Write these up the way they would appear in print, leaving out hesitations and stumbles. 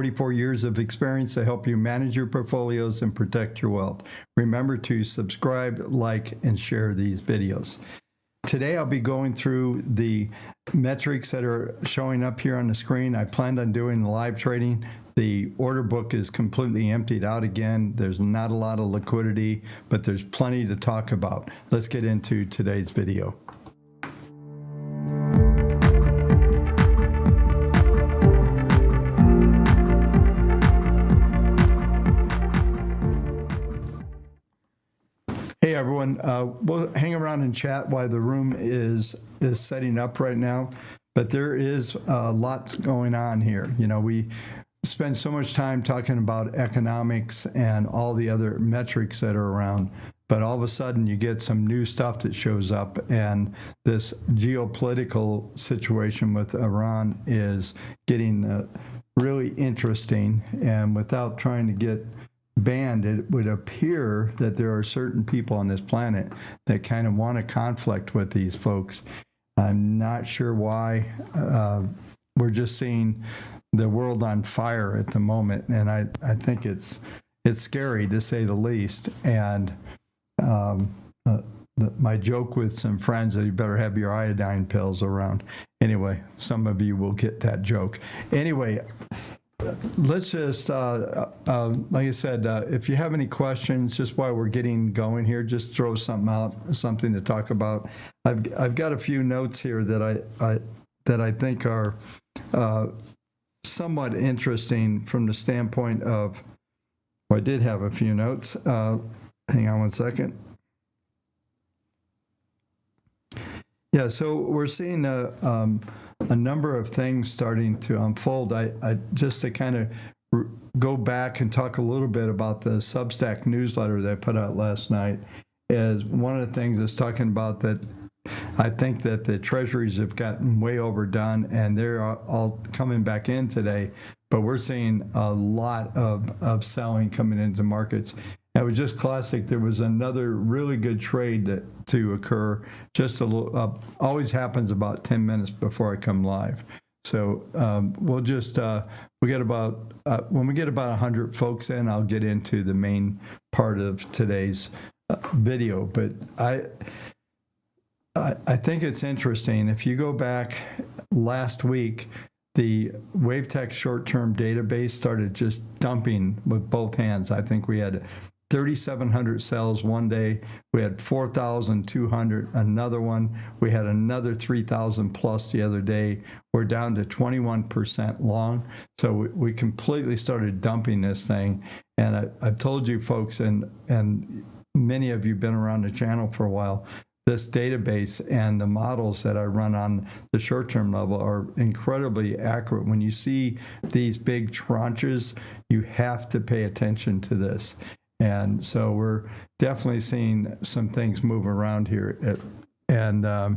44 years of experience to help you manage your portfolios and protect your wealth. Remember to subscribe, like, and share these videos. Today I'll be going through the metrics that are showing up here on the screen. I planned on doing live trading. The order book is completely emptied out again. There's not a lot of liquidity, but there's plenty to talk about. Let's get into today's video. Hey everyone, we'll hang around and chat while the room is setting up right now, but there is a lot going on here. You know, we spend so much time talking about economics and all the other metrics that are around, but all of a sudden you get some new stuff that shows up, and this geopolitical situation with Iran is getting really interesting. And without trying to get banned, it would appear that there are certain people on this planet that kind of want to conflict with these folks. I'm not sure why. We're just seeing the world on fire at the moment, and I think it's scary to say the least. And my joke with some friends that you better have your iodine pills around. Anyway, some of you will get that joke. Anyway, let's just, like I said, if you have any questions, just while we're getting going here, just throw something out, something to talk about. I've got a few notes here that I think are somewhat interesting from the standpoint of, well, I did have a few notes. Hang on one second. Yeah, so we're seeing a number of things starting to unfold. I just to kind of go back and talk a little bit about the Substack newsletter that I put out last night. Is one of the things that's talking about that I think that the treasuries have gotten way overdone, and they're all coming back in today, but we're seeing a lot of selling coming into markets. It was just classic. There was another really good trade to occur. Just a little, always happens about 10 minutes before I come live. So we'll just, we get about, when we get about 100 folks in, I'll get into the main part of today's video. But I think it's interesting. If you go back last week, the WaveTech short-term database started just dumping with both hands. I think we had 3,700 sells one day. We had 4,200 another one. We had another 3,000 plus the other day. We're down to 21% long. So we completely started dumping this thing. And I've told you folks, and many of you have been around the channel for a while, this database and the models that I run on the short-term level are incredibly accurate. When you see these big tranches, you have to pay attention to this. And so we're definitely seeing some things move around here. Yeah,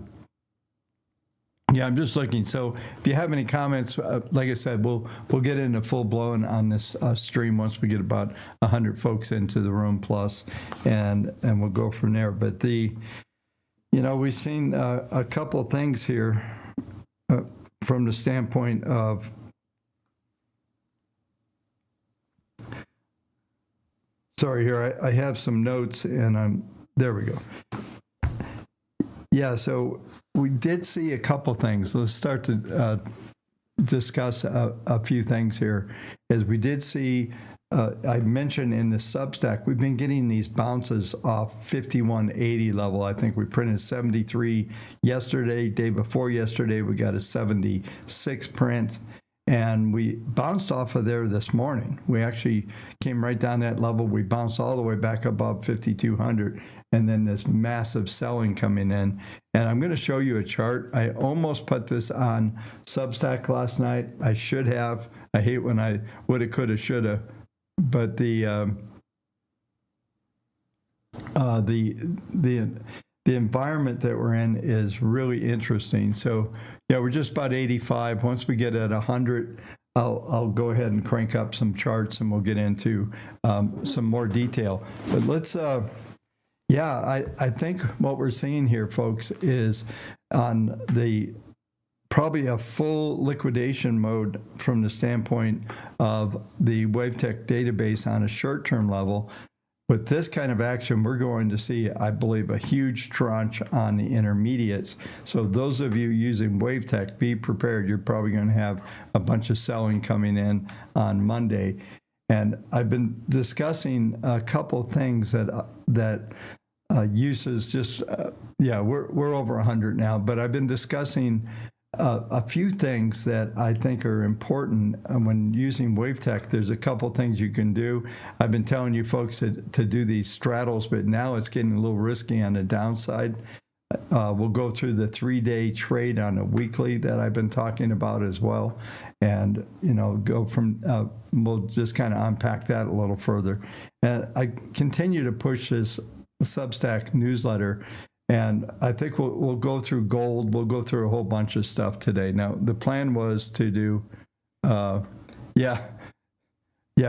I'm just looking. So if you have any comments, like I said, we'll get into full blown on this stream once we get about 100 folks into the room plus, and we'll go from there. But we've seen a couple of things here from the standpoint of sorry, here I have some notes, and there we go. Yeah, so we did see a couple things. Let's start to discuss a few things here. As we did see, I mentioned in the Substack, we've been getting these bounces off 5180 level. I think we printed 73 yesterday. Day before yesterday, we got a 76 print. And we bounced off of there this morning. We actually came right down that level. We bounced all the way back above 5,200, and then this massive selling coming in. And I'm going to show you a chart. I almost put this on Substack last night. I should have. I hate when I woulda, coulda, shoulda. But the environment that we're in is really interesting. So yeah, we're just about 85. Once we get at 100, I'll go ahead and crank up some charts, and we'll get into some more detail. But let's, I think what we're seeing here, folks, is on the probably a full liquidation mode from the standpoint of the WaveTech database on a short-term level. With this kind of action, we're going to see, I believe, a huge tranche on the intermediates. So those of you using WaveTech, be prepared. You're probably going to have a bunch of selling coming in on Monday. And I've been discussing a couple things that uses just, we're over 100 now, but I've been discussing a few things that I think are important when using WaveTech. There's a couple things you can do. I've been telling you folks to do these straddles, but now it's getting a little risky on the downside. We'll go through the 3-day trade on a weekly that I've been talking about as well. And, go from, we'll just kind of unpack that a little further. And I continue to push this Substack newsletter. And I think we'll go through gold. We'll go through a whole bunch of stuff today. Now, the plan was to do,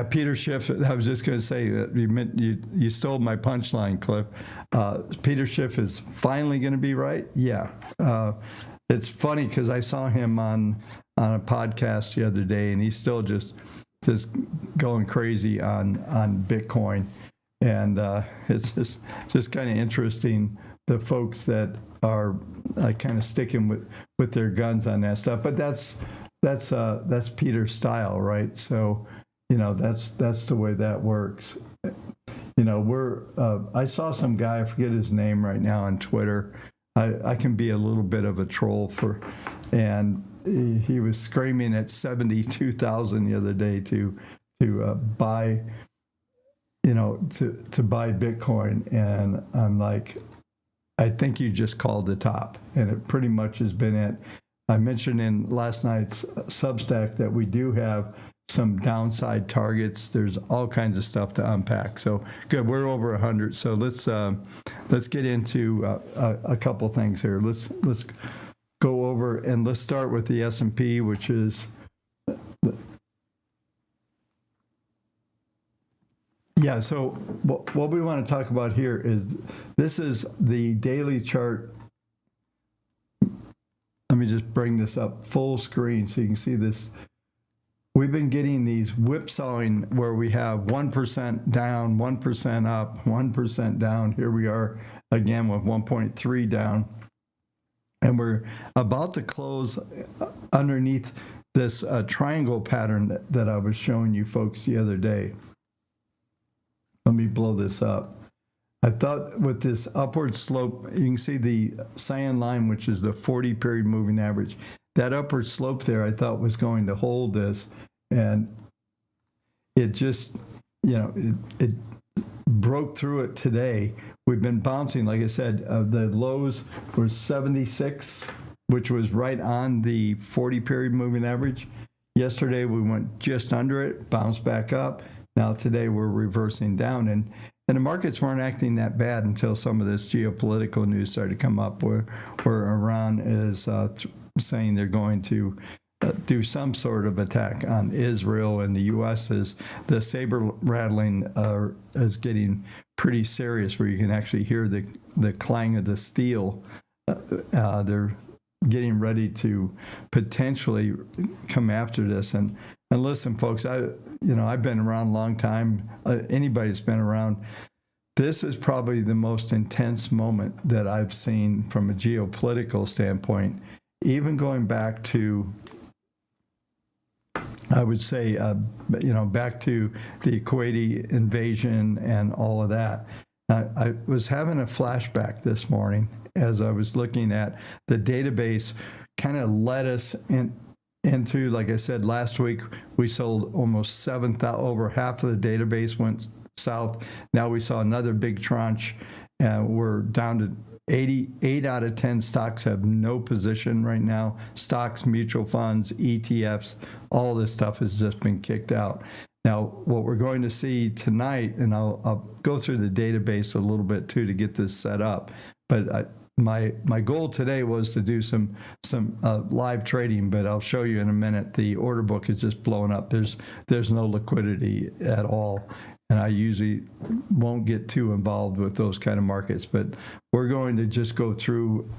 Peter Schiff. I was just going to say that you stole my punchline, Cliff. Peter Schiff is finally going to be right. Yeah. It's funny because I saw him on a podcast the other day, and he's still just going crazy on Bitcoin, and it's just kind of interesting. The folks that are kind of sticking with their guns on that stuff, but that's Peter's style, right? So, that's the way that works. I saw some guy, I forget his name right now on Twitter. I can be a little bit of a troll and he was screaming at 72,000 the other day to buy, to buy Bitcoin, and I'm like, I think you just called the top, and it pretty much has been it. I mentioned in last night's Substack that we do have some downside targets. There's all kinds of stuff to unpack. So good, we're over 100. So let's get into a couple things here. Let's go over, and let's start with the S&P, which is so what we want to talk about here is, this is the daily chart. Let me just bring this up full screen so you can see this. We've been getting these whipsawing where we have 1% down, 1% up, 1% down. Here we are again with 1.3 down. And we're about to close underneath this triangle pattern that I was showing you folks the other day. Let me blow this up. I thought with this upward slope, you can see the cyan line, which is the 40-period moving average. That upward slope there, I thought was going to hold this, and it just, it broke through it today. We've been bouncing, like I said, the lows were 76, which was right on the 40-period moving average. Yesterday, we went just under it, bounced back up. Now today we're reversing down, and the markets weren't acting that bad until some of this geopolitical news started to come up, where Iran is saying they're going to do some sort of attack on Israel, and the U.S. is, the saber rattling is getting pretty serious, where you can actually hear the clang of the steel. They're getting ready to potentially come after this. And listen, folks, I've been around a long time. Anybody that's been around, this is probably the most intense moment that I've seen from a geopolitical standpoint, even going back to, I would say, back to the Kuwaiti invasion and all of that. I was having a flashback this morning as I was looking at the database. Kind of led us into, like I said, last week we sold almost 7,000, over half of the database went south. Now we saw another big tranche. We're down to 8 out of 10 stocks have no position right now. Stocks, mutual funds, ETFs, all this stuff has just been kicked out. Now, what we're going to see tonight, and I'll go through the database a little bit too to get this set up, but my goal today was to do some live trading, but I'll show you in a minute. The order book is just blowing up. There's no liquidity at all, and I usually won't get too involved with those kind of markets. But we're going to just go through.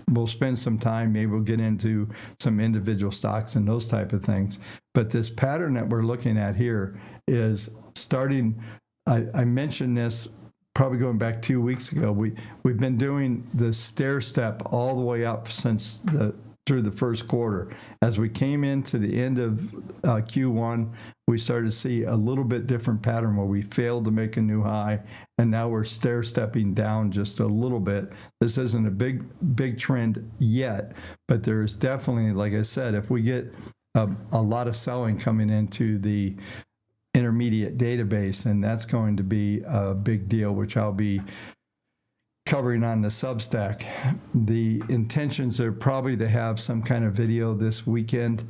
We'll spend some time. Maybe we'll get into some individual stocks and those type of things. But this pattern that we're looking at here is starting. I mentioned this probably going back 2 weeks ago. We've been doing the stair step all the way up since through the first quarter. As we came into the end of Q1, we started to see a little bit different pattern where we failed to make a new high, and now we're stair stepping down just a little bit. This isn't a big trend yet, but there's definitely, like I said, if we get a lot of selling coming into the intermediate database, and that's going to be a big deal, which I'll be covering on the Substack. The intentions are probably to have some kind of video this weekend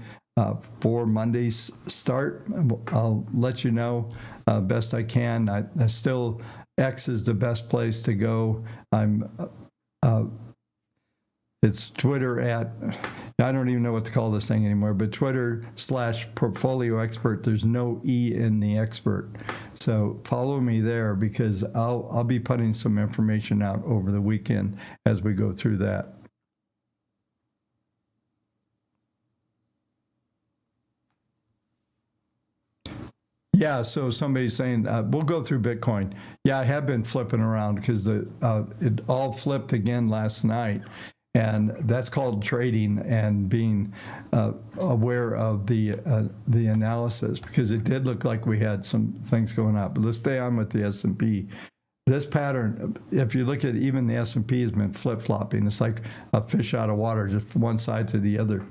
for Monday's start. I'll let you know best I can. I still, X is the best place to go. It's Twitter at, I don't even know what to call this thing anymore, but Twitter/portfolio expert. There's no E in the expert. So follow me there, because I'll be putting some information out over the weekend as we go through that. Yeah, so somebody's saying, we'll go through Bitcoin. Yeah, I have been flipping around because it all flipped again last night. And that's called trading and being aware of the analysis, because it did look like we had some things going up. But let's stay on with the S&P. This pattern, if you look at even the S&P, has been flip-flopping. It's like a fish out of water, just one side to the other.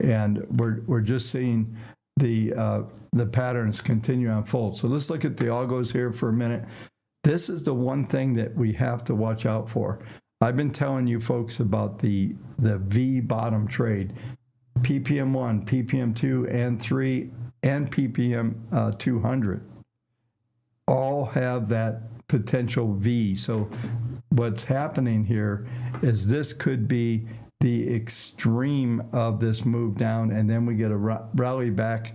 And we're just seeing the patterns continue to unfold. So let's look at the algos here for a minute. This is the one thing that we have to watch out for. I've been telling you folks about the V bottom trade, PPM1, PPM2, and 3, and PPM 200 all have that potential V. So what's happening here is this could be the extreme of this move down, and then we get a rally back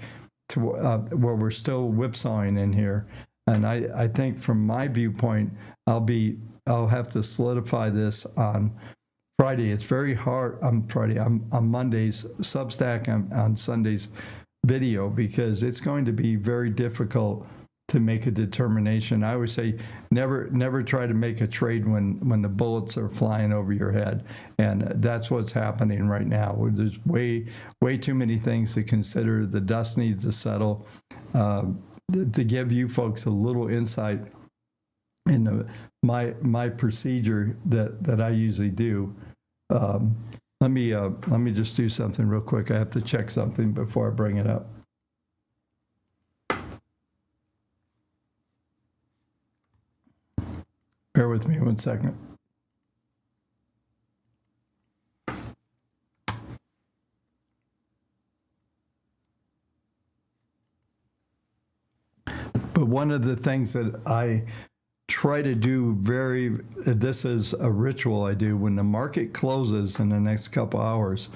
to where we're still whipsawing in here. And I think from my viewpoint, I'll have to solidify this on Friday. It's very hard on Friday, on Monday's Substack, on Sunday's video, because it's going to be very difficult to make a determination. I always say never try to make a trade when the bullets are flying over your head, and that's what's happening right now. There's way too many things to consider. The dust needs to settle. To give you folks a little insight into my procedure that I usually do. Let me just do something real quick. I have to check something before I bring it up. Bear with me 1 second. But one of the things that I try to do this is a ritual I do when the market closes in the next couple hours.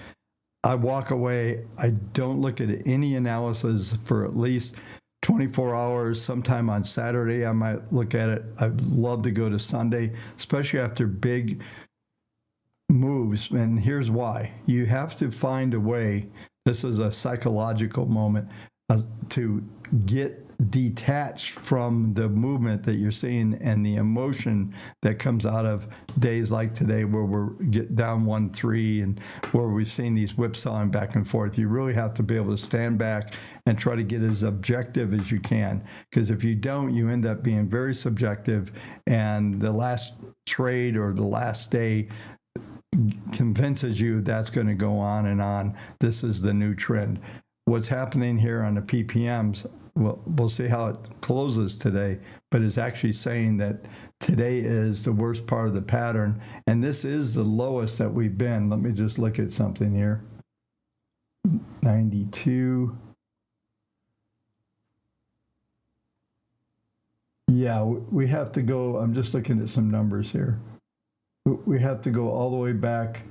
I walk away. I don't look at any analysis for at least 24 hours. Sometime on Saturday, I might look at it. I'd love to go to Sunday, especially after big moves. And here's why. You have to find a way. This is a psychological moment to get detached from the movement that you're seeing and the emotion that comes out of days like today, where we're down 1-3 and where we've seen these whipsawing back and forth. You really have to be able to stand back and try to get as objective as you can, because if you don't, you end up being very subjective, and the last trade or the last day convinces you that's going to go on and on. This is the new trend. What's happening here on the PPMs, we'll see how it closes today, but it's actually saying that today is the worst part of the pattern, and this is the lowest that we've been. Let me just look at something here. 92. Yeah, we have to go. I'm just looking at some numbers here. we have to go all the way back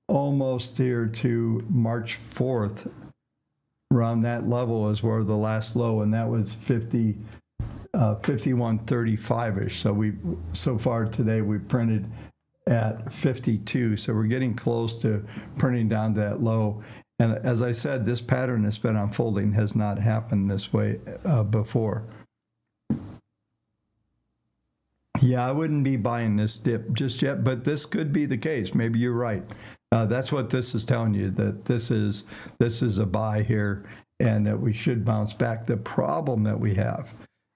almost here to March 4th. Around that level is where the last low, and that was 51.35-ish. So far today we printed at 52, so we're getting close to printing down to that low. And as I said, this pattern that's been unfolding has not happened this way before. Yeah, I wouldn't be buying this dip just yet, but this could be the case. Maybe you're right. That's what this is telling you, that this is a buy here and that we should bounce back. The problem that we have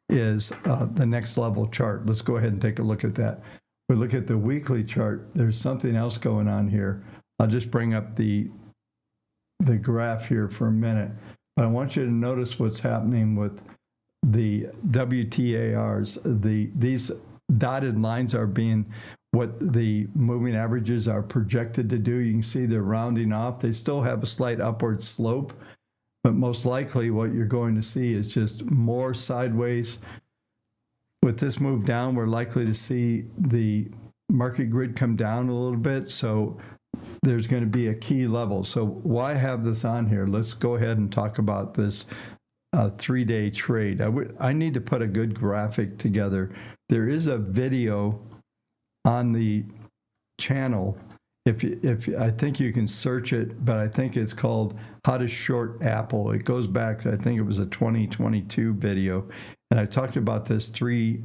is the next level chart. Let's go ahead and take a look at that. We look at the weekly chart. There's something else going on here. I'll just bring up the graph here for a minute. But I want you to notice what's happening with the WTARs. These dotted lines are being what the moving averages are projected to do. You can see they're rounding off. They still have a slight upward slope, but most likely what you're going to see is just more sideways. With this move down, we're likely to see the market grid come down a little bit. So there's going to be a key level. So why have this on here? Let's go ahead and talk about this 3-day trade. I need to put a good graphic together. There is a video on the channel. If I think you can search it, but I think it's called How to Short Apple. It goes back, I think it was a 2022 video. And I talked about this three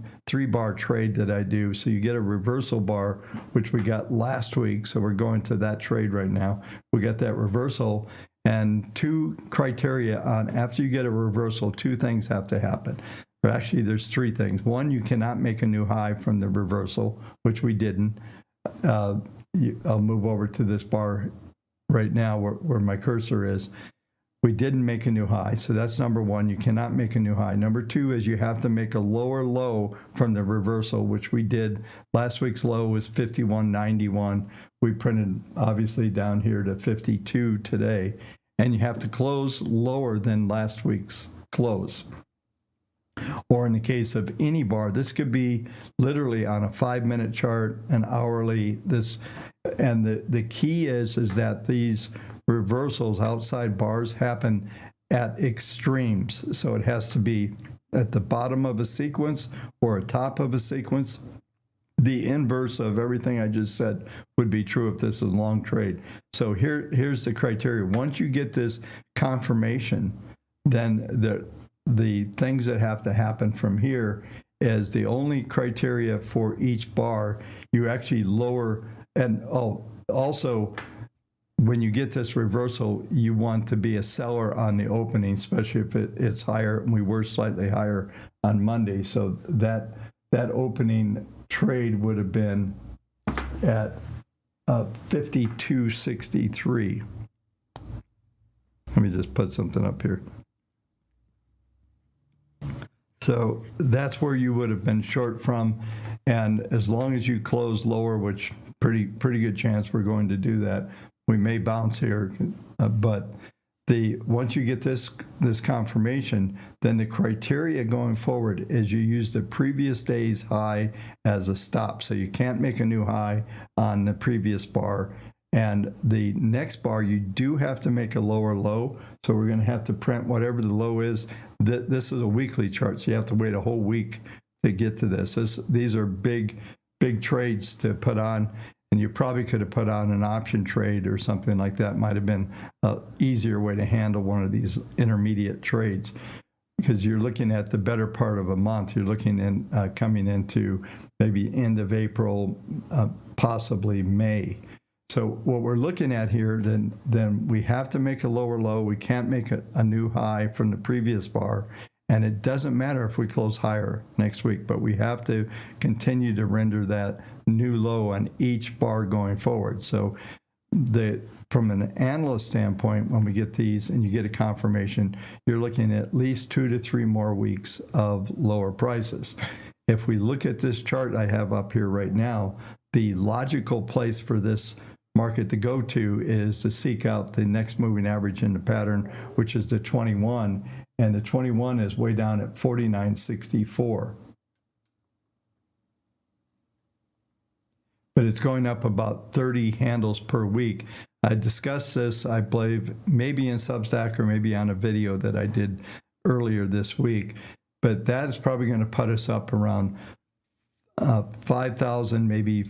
bar trade that I do. So you get a reversal bar, which we got last week. So we're going to that trade right now. We got that reversal, and two criteria on after you get a reversal, two things have to happen. But actually, there's three things. One, you cannot make a new high from the reversal, which we didn't. I'll move over to this bar right now where my cursor is. We didn't make a new high, so that's number one. You cannot make a new high. Number two is you have to make a lower low from the reversal, which we did. Last week's low was 51.91. We printed obviously down here to 52 today, and you have to close lower than last week's close. Or in the case of any bar, this could be literally on a 5-minute chart, an hourly. And the key is that these reversals outside bars happen at extremes. So it has to be at the bottom of a sequence or a top of a sequence. The inverse of everything I just said would be true if this is a long trade. So here's the criteria. Once you get this confirmation, then the things that have to happen from here is the only criteria for each bar. You actually lower, and also when you get this reversal, you want to be a seller on the opening, especially if it's higher. And we were slightly higher on Monday, so that opening trade would have been at 52.63. Let me just put something up here. So that's where you would have been short from, and as long as you close lower, which pretty good chance we're going to do that. We may bounce here, but once you get this confirmation, then the criteria going forward is you use the previous day's high as a stop. So you can't make a new high on the previous bar. And the next bar, you do have to make a lower low. So we're going to have to print whatever the low is. This is a weekly chart, so you have to wait a whole week to get to this. These are big trades to put on. And you probably could have put on an option trade or something like that. Might have been an easier way to handle one of these intermediate trades, because you're looking at the better part of a month. You're looking in coming into maybe end of April, possibly May. So what we're looking at here, then we have to make a lower low. We can't make a new high from the previous bar. And it doesn't matter if we close higher next week, but we have to continue to render that new low on each bar going forward. So from an analyst standpoint, when we get these and you get a confirmation, you're looking at least 2 to 3 more weeks of lower prices. If we look at this chart I have up here right now, the logical place for this market to go to is to seek out the next moving average in the pattern, which is the 21. And the 21 is way down at 49.64. but it's going up about 30 handles per week. I discussed this, I believe, maybe in Substack or maybe on a video that I did earlier this week, but that is probably going to put us up around 5,000, maybe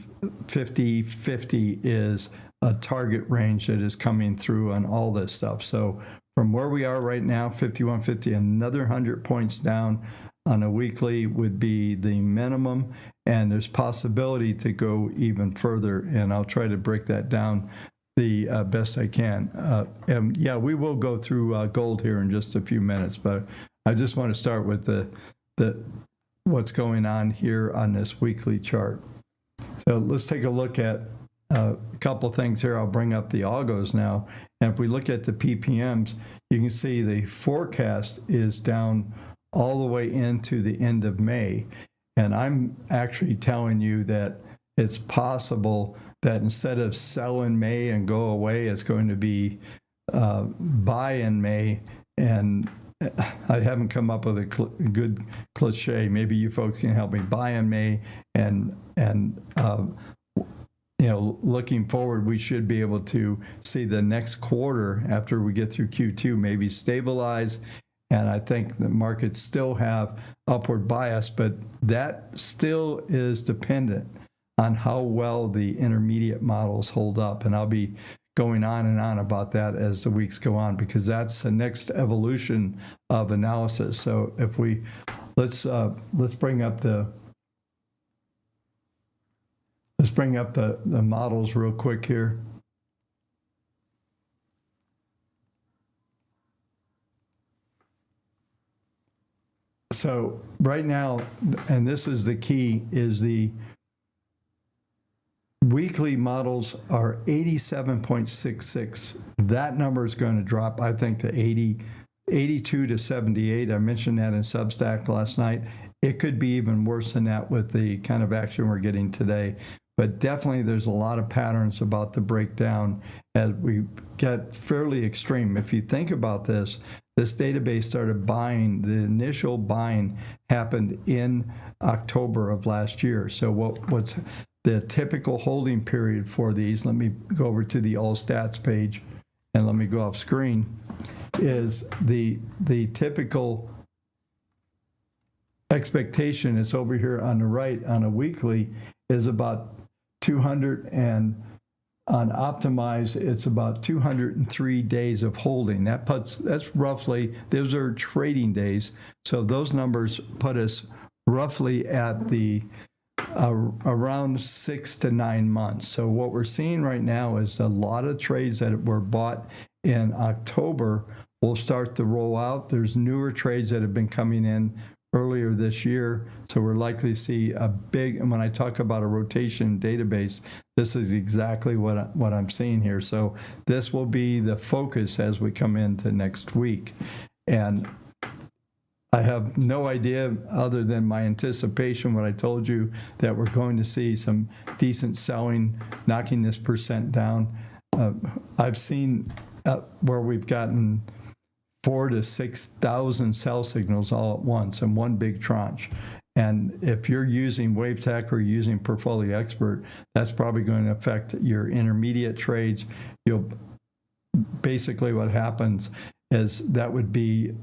50 is a target range that is coming through on all this stuff. So from where we are right now, 5150, another 100 points down on a weekly would be the minimum, and there's possibility to go even further, and I'll try to break that down the best I can. And yeah, we will go through gold here in just a few minutes, but I just want to start with the what's going on here on this weekly chart. So let's take a look at a couple things here. I'll bring up the algos now. And if we look at the PPMs, you can see the forecast is down all the way into the end of May. And I'm actually telling you that it's possible that instead of sell in May and go away, it's going to be buy in May. And I haven't come up with a good cliche. Maybe you folks can help me. Buy in May, and you know, looking forward, we should be able to see the next quarter after we get through Q2 maybe stabilize. And I think the markets still have upward bias, but that still is dependent on how well the intermediate models hold up. And I'll be going on and on about that as the weeks go on, because that's the next evolution of analysis. So if we let's bring up the models real quick here. So right now, and this is the key, is the weekly models are 87.66. That number is going to drop, I think, to 82 to 78. I mentioned that in Substack last night. It could be even worse than that with the kind of action we're getting today. But definitely there's a lot of patterns about to break down as we get fairly extreme. If you think about this, this database started buying, the initial buying happened in October of last year. So what's the typical holding period for these, let me go over to the all stats page and let me go off screen, is the typical expectation is over here on the right on a weekly is about 200, and on optimize it's about 203 days of holding. That's roughly, those are trading days, so those numbers put us roughly at the around 6 to 9 months. So what we're seeing right now is a lot of trades that were bought in October will start to roll out. There's newer trades that have been coming in earlier this year, so we're likely to see a big, and when I talk about a rotation database, this is exactly what I'm seeing here. So this will be the focus as we come into next week. And I have no idea other than my anticipation, what I told you, that we're going to see some decent selling, knocking this percent down. I've seen where we've gotten 4,000 to 6,000 sell signals all at once in one big tranche. And if you're using WaveTech or using Portfolio Expert, that's probably going to affect your intermediate trades. Basically what happens is that would be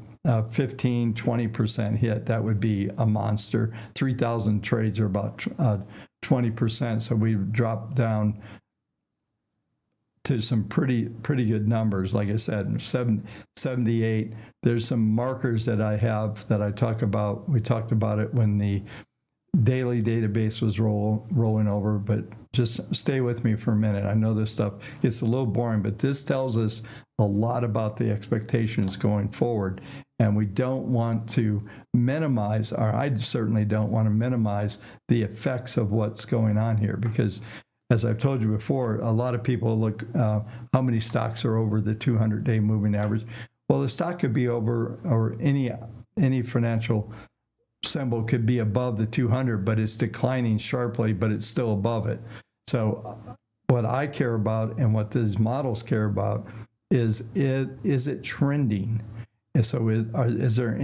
15, 20% hit. That would be a monster. 3,000 trades are about 20%. So we've dropped down to some pretty good numbers. Like I said, 78. There's some markers that I have that I talk about. We talked about it when the daily database was rolling over, but just stay with me for a minute. I know this stuff gets a little boring, but this tells us a lot about the expectations going forward. And we don't want to minimize, or I certainly don't want to minimize the effects of what's going on here, because as I've told you before, a lot of people look how many stocks are over the 200-day moving average. Well, the stock could be over, or any financial symbol could be above the 200, but it's declining sharply, but it's still above it. So what I care about and what these models care about is it trending? And so is there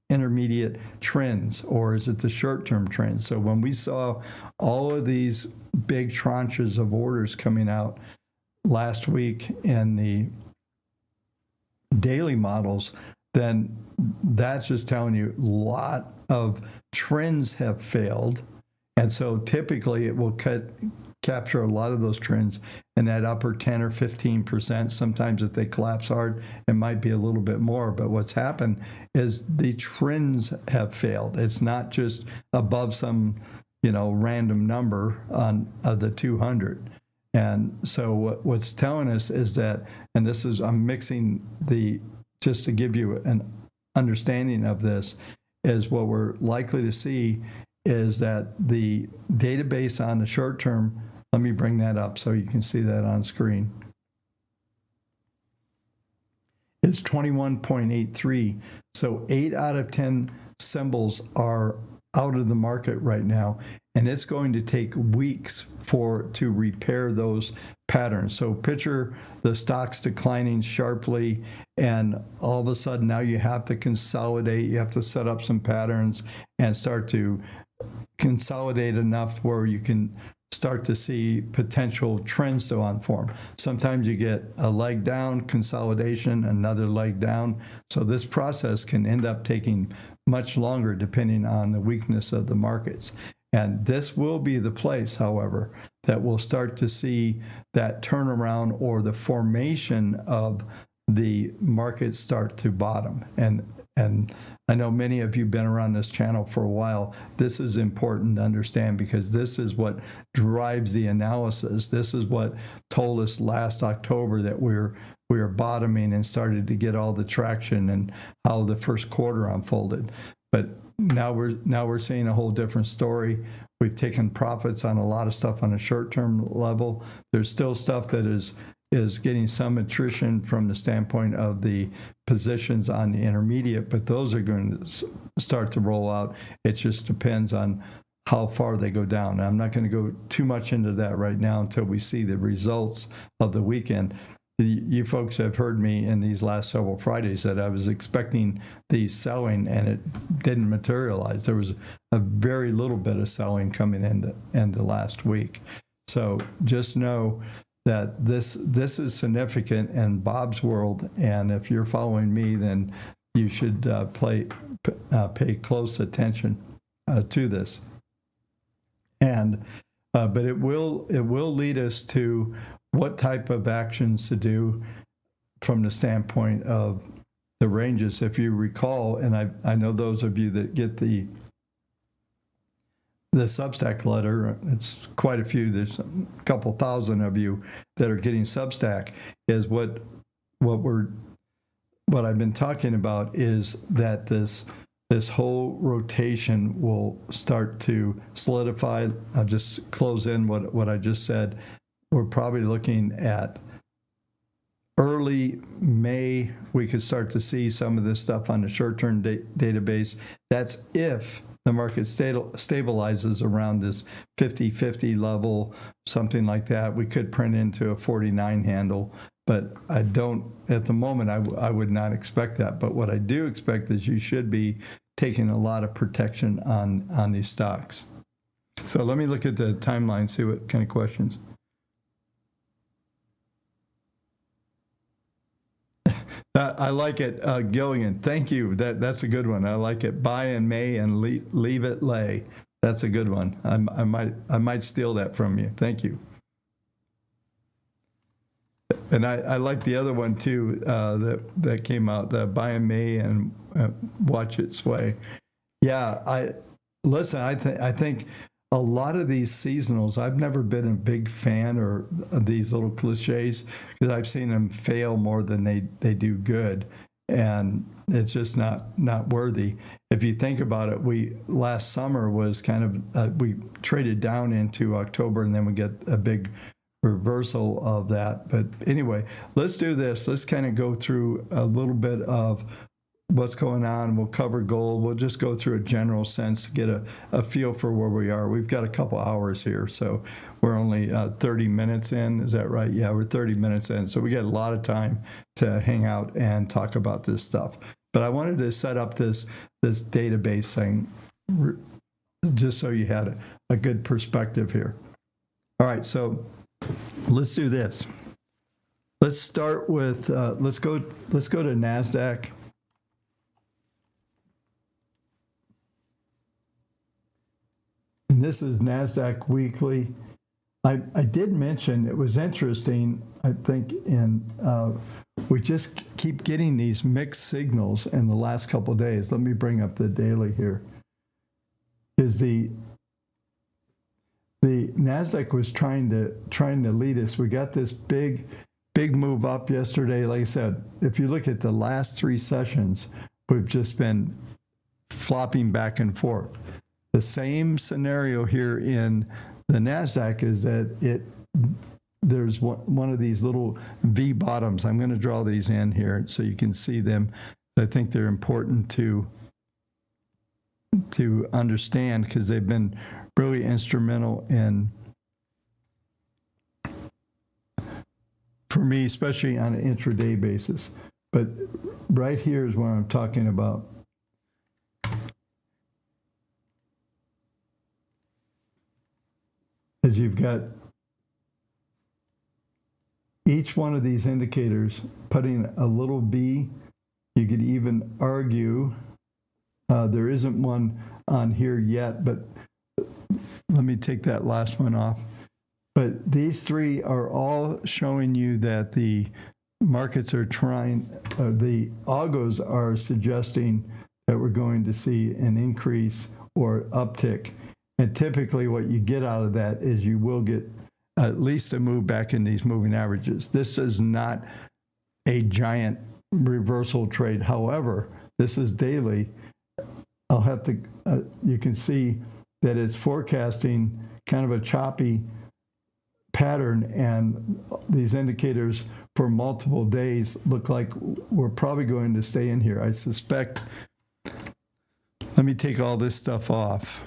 intermediate trends, or is it the short-term trends? So when we saw all of these big tranches of orders coming out last week in the daily models, then that's just telling you a lot of trends have failed. And so typically it will capture a lot of those trends in that upper 10 or 15%. Sometimes if they collapse hard, it might be a little bit more. But what's happened is the trends have failed. It's not just above some, random number on the 200. And so what's telling us is that, and this is, I'm mixing just to give you an understanding of this, is what we're likely to see is that the database on the short term, let me bring that up so you can see that on screen, is 21.83. So 8 out of 10 symbols are out of the market right now, and it's going to take weeks to repair those patterns. So picture the stocks declining sharply, and all of a sudden now you have to consolidate, you have to set up some patterns and start to consolidate enough where you can start to see potential trends to unform. Sometimes you get a leg down, consolidation, another leg down. So this process can end up taking much longer depending on the weakness of the markets. And this will be the place, however, that we'll start to see that turnaround or the formation of the markets start to bottom. And I know many of you have been around this channel for a while. This is important to understand because this is what drives the analysis. This is what told us last October that we were bottoming and started to get all the traction and how the first quarter unfolded. But now we're seeing a whole different story. We've taken profits on a lot of stuff on a short-term level. There's still stuff that is getting some attrition from the standpoint of the positions on the intermediate, but those are going to start to roll out. It just depends on how far they go down. Now, I'm not going to go too much into that right now until we see the results of the weekend. You folks have heard me in these last several Fridays that I was expecting these selling, and it didn't materialize. There was a very little bit of selling coming into last week. So just know that this is significant in Bob's world, and if you're following me, then you should pay close attention to this. And but it will lead us to what type of actions to do from the standpoint of the ranges. If you recall, and I know those of you that get the Substack letter, it's quite a few, there's a couple thousand of you that are getting Substack, is what I've been talking about is that this whole rotation will start to solidify. I'll just close in what I just said. We're probably looking at early May, we could start to see some of this stuff on the short-term database. That's if the market stabilizes around this 50-50 level, something like that. We could print into a 49 handle, but I don't, at the moment, I would not expect that. But what I do expect is you should be taking a lot of protection on these stocks. So let me look at the timeline, see what kind of questions. I like it, Gillian. Thank you. That's a good one. I like it. Buy in May and leave it lay. That's a good one. I might steal that from you. Thank you. And I like the other one too that came out. Buy in May and watch it sway. Yeah. I think a lot of these seasonals, I've never been a big fan of these little cliches because I've seen them fail more than they do good. And it's just not worthy. If you think about it, last summer was kind of, we traded down into October and then we get a big reversal of that. But anyway, let's do this. Let's kind of go through a little bit of what's going on. We'll cover gold. We'll just go through a general sense to get a feel for where we are. We've got a couple hours here, so we're only 30 minutes in. Is that right? Yeah, we're 30 minutes in, so we got a lot of time to hang out and talk about this stuff. But I wanted to set up this database thing just so you had a good perspective here. All right, so let's do this. Let's start with let's go to NASDAQ. And this is NASDAQ weekly. I did mention, it was interesting, I think, we just keep getting these mixed signals in the last couple of days. Let me bring up the daily here. Is the NASDAQ was trying to lead us. We got this big move up yesterday. Like I said, if you look at the last 3 sessions, we've just been flopping back and forth. The same scenario here in the NASDAQ is that there's one of these little V bottoms. I'm going to draw these in here so you can see them. I think they're important to understand because they've been really instrumental for me, especially on an intraday basis. But right here is what I'm talking about. Is you've got each one of these indicators putting a little V. You could even argue there isn't one on here yet, but let me take that last one off. But these 3 are all showing you that the markets are trying, the algos are suggesting that we're going to see an increase or uptick. And typically what you get out of that is you will get at least a move back in these moving averages. This is not a giant reversal trade. However, this is daily. I'll have to, you can see that it's forecasting kind of a choppy pattern, and these indicators for multiple days look like we're probably going to stay in here. I suspect, let me take all this stuff off.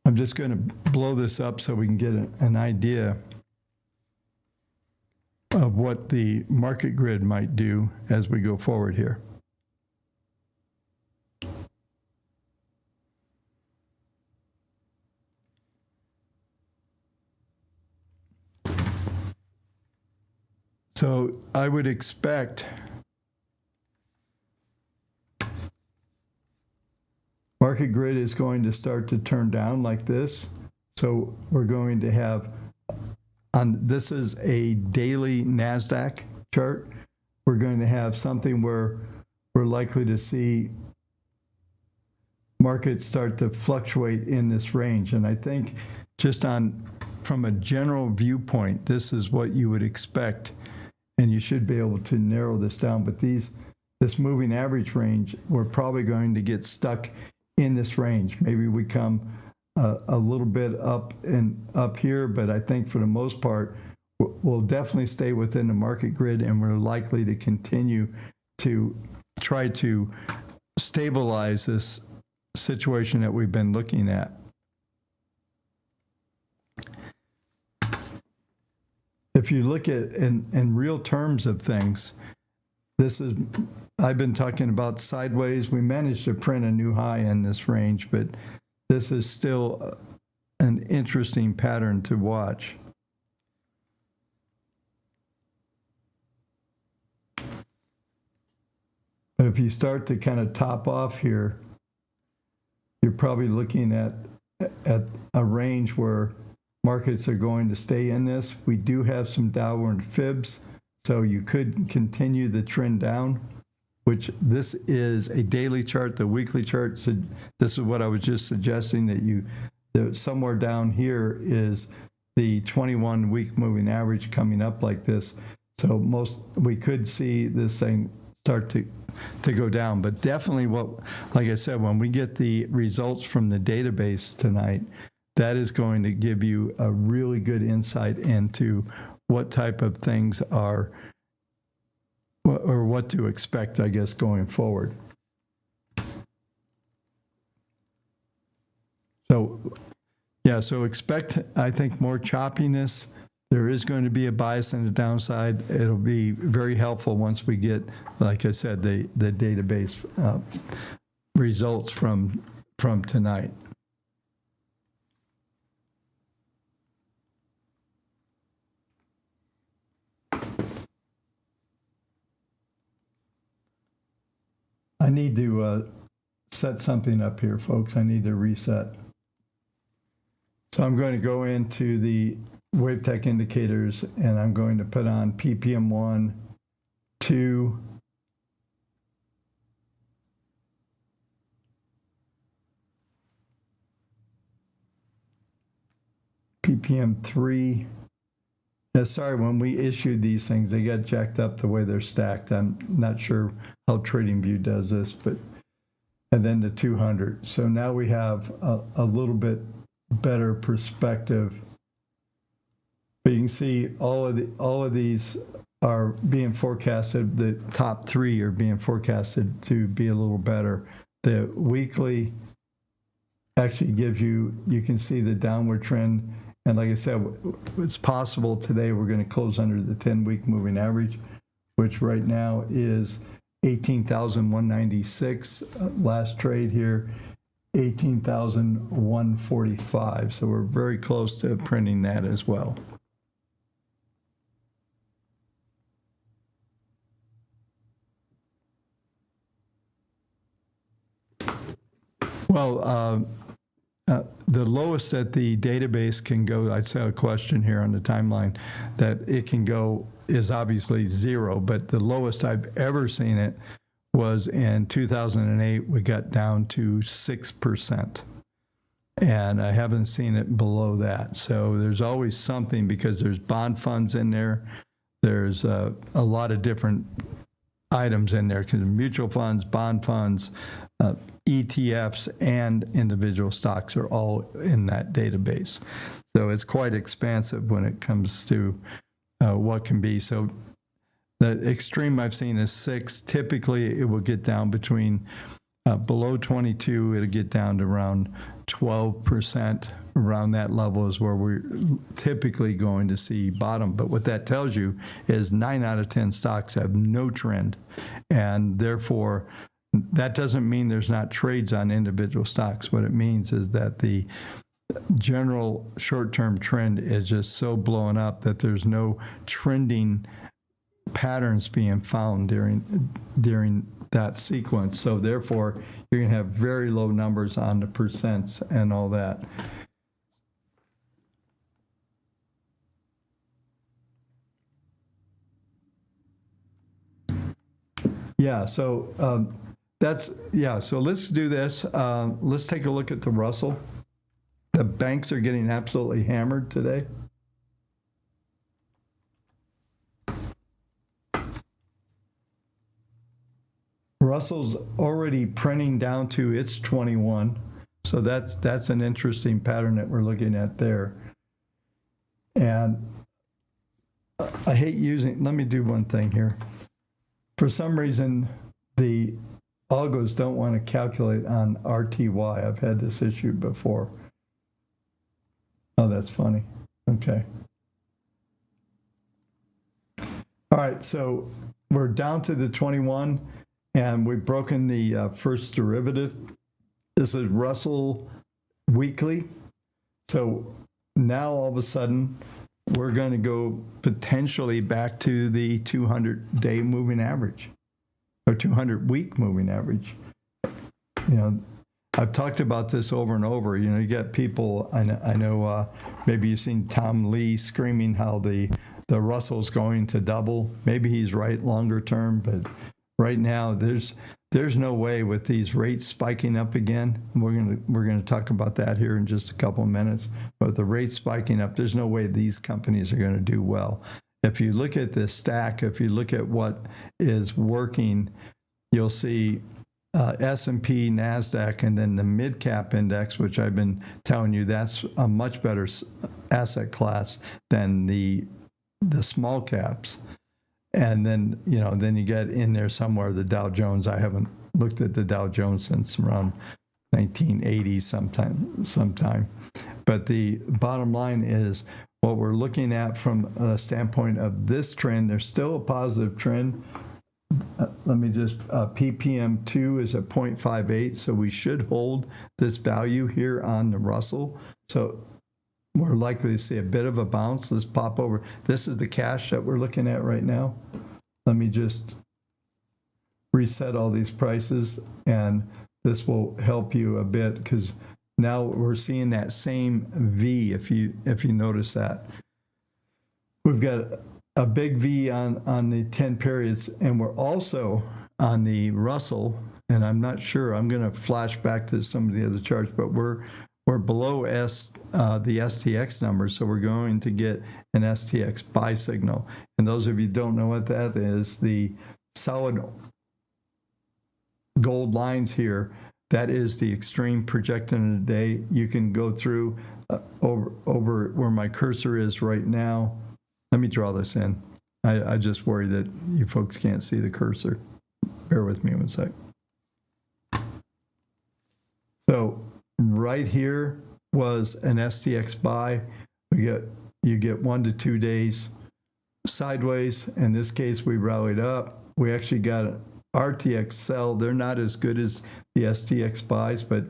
I'm just going to blow this up so we can get an idea of what the market grid might do as we go forward here. So I would expect market grid is going to start to turn down like this. So we're going to have, this is a daily NASDAQ chart. We're going to have something where we're likely to see markets start to fluctuate in this range. And I think just from a general viewpoint, this is what you would expect. And you should be able to narrow this down. But this moving average range, we're probably going to get stuck in this range. Maybe we come a little bit up here, but I think for the most part, we'll definitely stay within the market grid, and we're likely to continue to try to stabilize this situation that we've been looking at. If you look at in real terms of things, I've been talking about sideways. We managed to print a new high in this range, but this is still an interesting pattern to watch. But if you start to kind of top off here, you're probably looking at a range where markets are going to stay in this. We do have some downward fibs, so you could continue the trend down, which this is a daily chart. The weekly chart, so this is what I was just suggesting, that somewhere down here is the 21-week moving average coming up like this. So we could see this thing start to go down. But definitely like I said, when we get the results from the database tonight, that is going to give you a really good insight into what type of things are, or what to expect, I guess, going forward. So, yeah, so expect, I think, more choppiness. There is going to be a bias in the downside. It'll be very helpful once we get, like I said, the database results from tonight. I need to set something up here, folks. I need to reset. So I'm going to go into the WaveTech indicators, and I'm going to put on PPM 1, 2, PPM 3. Yeah, sorry, when we issued these things, they got jacked up the way they're stacked. I'm not sure how TradingView does this, but, and then the 200. So now we have a little bit better perspective. But you can see all of these are being forecasted. The top 3 are being forecasted to be a little better. The weekly actually gives you can see the downward trend. And like I said, it's possible today we're going to close under the 10-week moving average, which right now is 18,196. Last trade here, 18,145. So we're very close to printing that as well. Well, the lowest that the database can go, I'd say a question here on the timeline, that it can go is obviously 0, but the lowest I've ever seen it was in 2008. We got down to 6%. And I haven't seen it below that. So there's always something, because there's bond funds in there. There's a lot of different items in there, because mutual funds, bond funds, ETFs, and individual stocks are all in that database. So it's quite expansive when it comes to what can be. So the extreme I've seen is 6. Typically, it will get down between below 22. It'll get down to around 12%. Around that level is where we're typically going to see bottom. But what that tells you is 9 out of 10 stocks have no trend, and therefore that doesn't mean there's not trades on individual stocks. What it means is that the general short-term trend is just so blown up that there's no trending patterns being found during that sequence. So therefore, you're going to have very low numbers on the percents and all that. Yeah, so so let's do this. Let's take a look at the Russell. The banks are getting absolutely hammered today. Russell's already printing down to its 21. So that's an interesting pattern that we're looking at there. And I hate using, let me do one thing here. For some reason, the algos don't want to calculate on RTY. I've had this issue before. Oh, that's funny. Okay. All right, so we're down to the 21, and we've broken the first derivative. This is Russell weekly. So now all of a sudden, we're going to go potentially back to the 200-day moving average, or 200-week moving average. You know, I've talked about this over and over. You know, you get people, I know maybe you've seen Tom Lee screaming how the Russell's going to double. Maybe he's right longer term, but right now there's no way with these rates spiking up again. We're gonna talk about that here in just a couple of minutes. But the rates spiking up, there's no way these companies are going to do well. If you look at the stack, if you look at what is working, you'll see S&P, NASDAQ, and then the mid-cap index, which I've been telling you that's a much better asset class than the small caps. And then, you know, then you get in there somewhere the Dow Jones. I haven't looked at the Dow Jones since around 1980 sometime. But the bottom line is what we're looking at from a standpoint of this trend, there's still a positive trend. Let me just, PPM2 is at 0.58, so we should hold this value here on the Russell. So we're likely to see a bit of a bounce. Let's pop over. This is the cash that we're looking at right now. Let me just reset all these prices, and this will help you a bit because now we're seeing that same V, if you notice that. We've got a big V on the 10 periods, and we're also on the Russell, and I'm not sure, I'm going to flash back to some of the other charts, but we're below the STX number, so we're going to get an STX buy signal. And those of you who don't know what that is, the solid gold lines here, that is the extreme projected in a day. You can go through over where my cursor is right now. Let me draw this in. I just worry that you folks can't see the cursor. Bear with me one sec. So right here was an STX buy. You get 1 to 2 days sideways. In this case, we rallied up. We actually got an RTX sell. They're not as good as the STX buys, but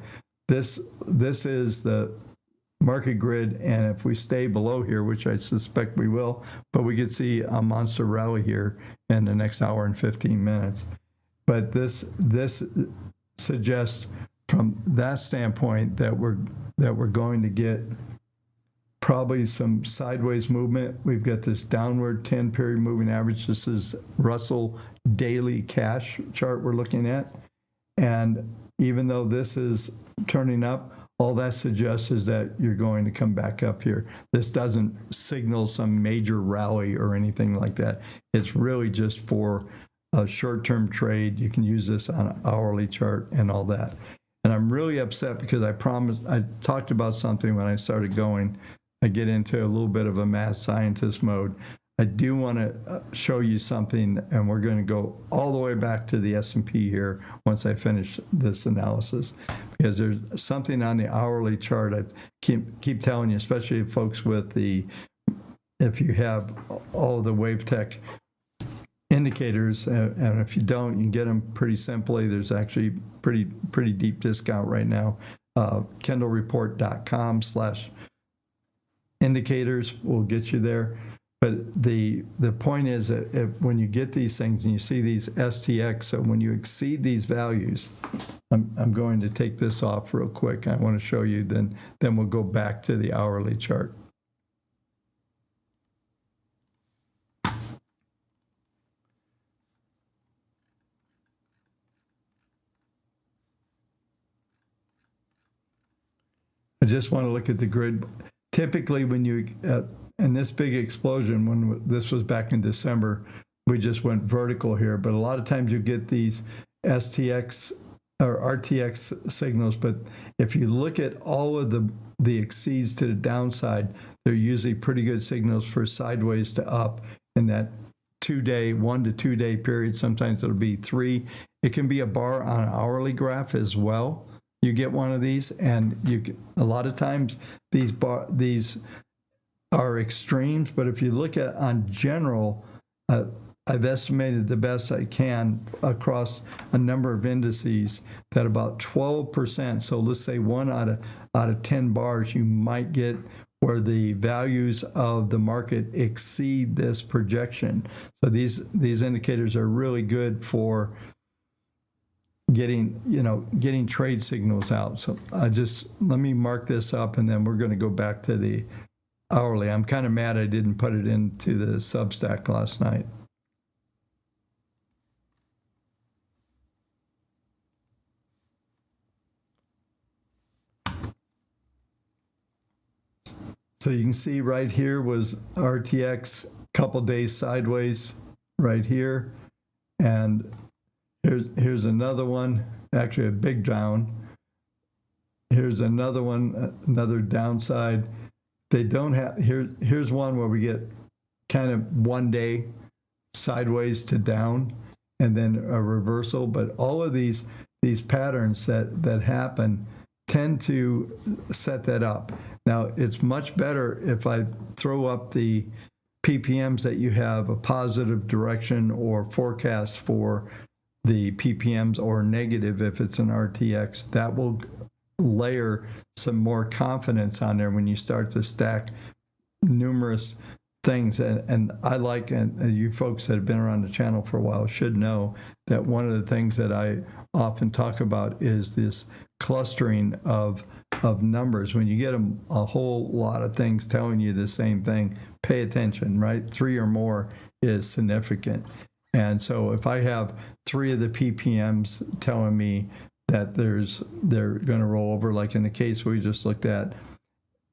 this is the market grid, and if we stay below here, which I suspect we will, but we could see a monster rally here in the next hour and 15 minutes. But this suggests from that standpoint that we're going to get probably some sideways movement. We've got this downward 10-period moving average. This is Russell daily cash chart we're looking at. And even though this is turning up, all that suggests is that you're going to come back up here. This doesn't signal some major rally or anything like that. It's really just for a short-term trade. You can use this on an hourly chart and all that. And I'm really upset because I talked about something when I started going. I get into a little bit of a mad scientist mode. I do want to show you something, and we're going to go all the way back to the S&P here once I finish this analysis, because there's something on the hourly chart I keep telling you, especially folks with if you have all of the WaveTech indicators, and if you don't, you can get them pretty simply. There's actually pretty deep discount right now. KendallReport.com/indicators will get you there. But the point is that when you get these things and you see these STX, so when you exceed these values, I'm going to take this off real quick. I want to show you, then we'll go back to the hourly chart. I just want to look at the grid. Typically, when you and this big explosion, when this was back in December, we just went vertical here. But a lot of times you get these STX or RTX signals. But if you look at all of the exceeds to the downside, they're usually pretty good signals for sideways to up in that 1 to 2 day period. Sometimes it'll be 3. It can be a bar on an hourly graph as well. You get one of these, and a lot of times these are extremes, but if you look at on general, I've estimated the best I can across a number of indices that about 12%, so let's say 1 out of 10 bars, you might get where the values of the market exceed this projection. So these indicators are really good for getting trade signals out. So let me mark this up, and then we're going to go back to the hourly. I'm kind of mad I didn't put it into the Substack last night. So you can see right here was RTX, couple days sideways right here, and here's another one, actually a big down. Here's another one, another downside. They don't have, here's one where we get kind of 1 day sideways to down and then a reversal. But all of these patterns that happen tend to set that up. Now, it's much better if I throw up the PPMs that you have a positive direction or forecast for the PPMs, or negative if it's an RTX. That will layer some more confidence on there when you start to stack numerous things. And I like, and you folks that have been around the channel for a while should know that one of the things that I often talk about is this clustering of numbers. When you get a whole lot of things telling you the same thing, pay attention, right? 3 or more is significant. And so if I have 3 of the PPMs telling me that they're going to roll over, like in the case we just looked at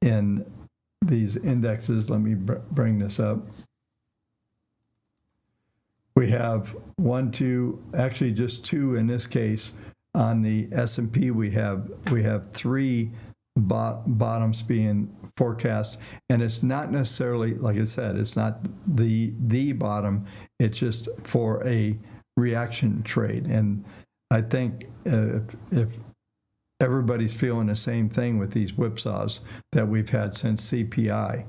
in these indexes, let me bring this up. We have 1, 2, actually just 2 in this case. On the S&P, we have 3 bottoms being forecast, and it's not necessarily, like I said, it's not the bottom. It's just for a reaction trade. And I think if everybody's feeling the same thing with these whipsaws that we've had since CPI,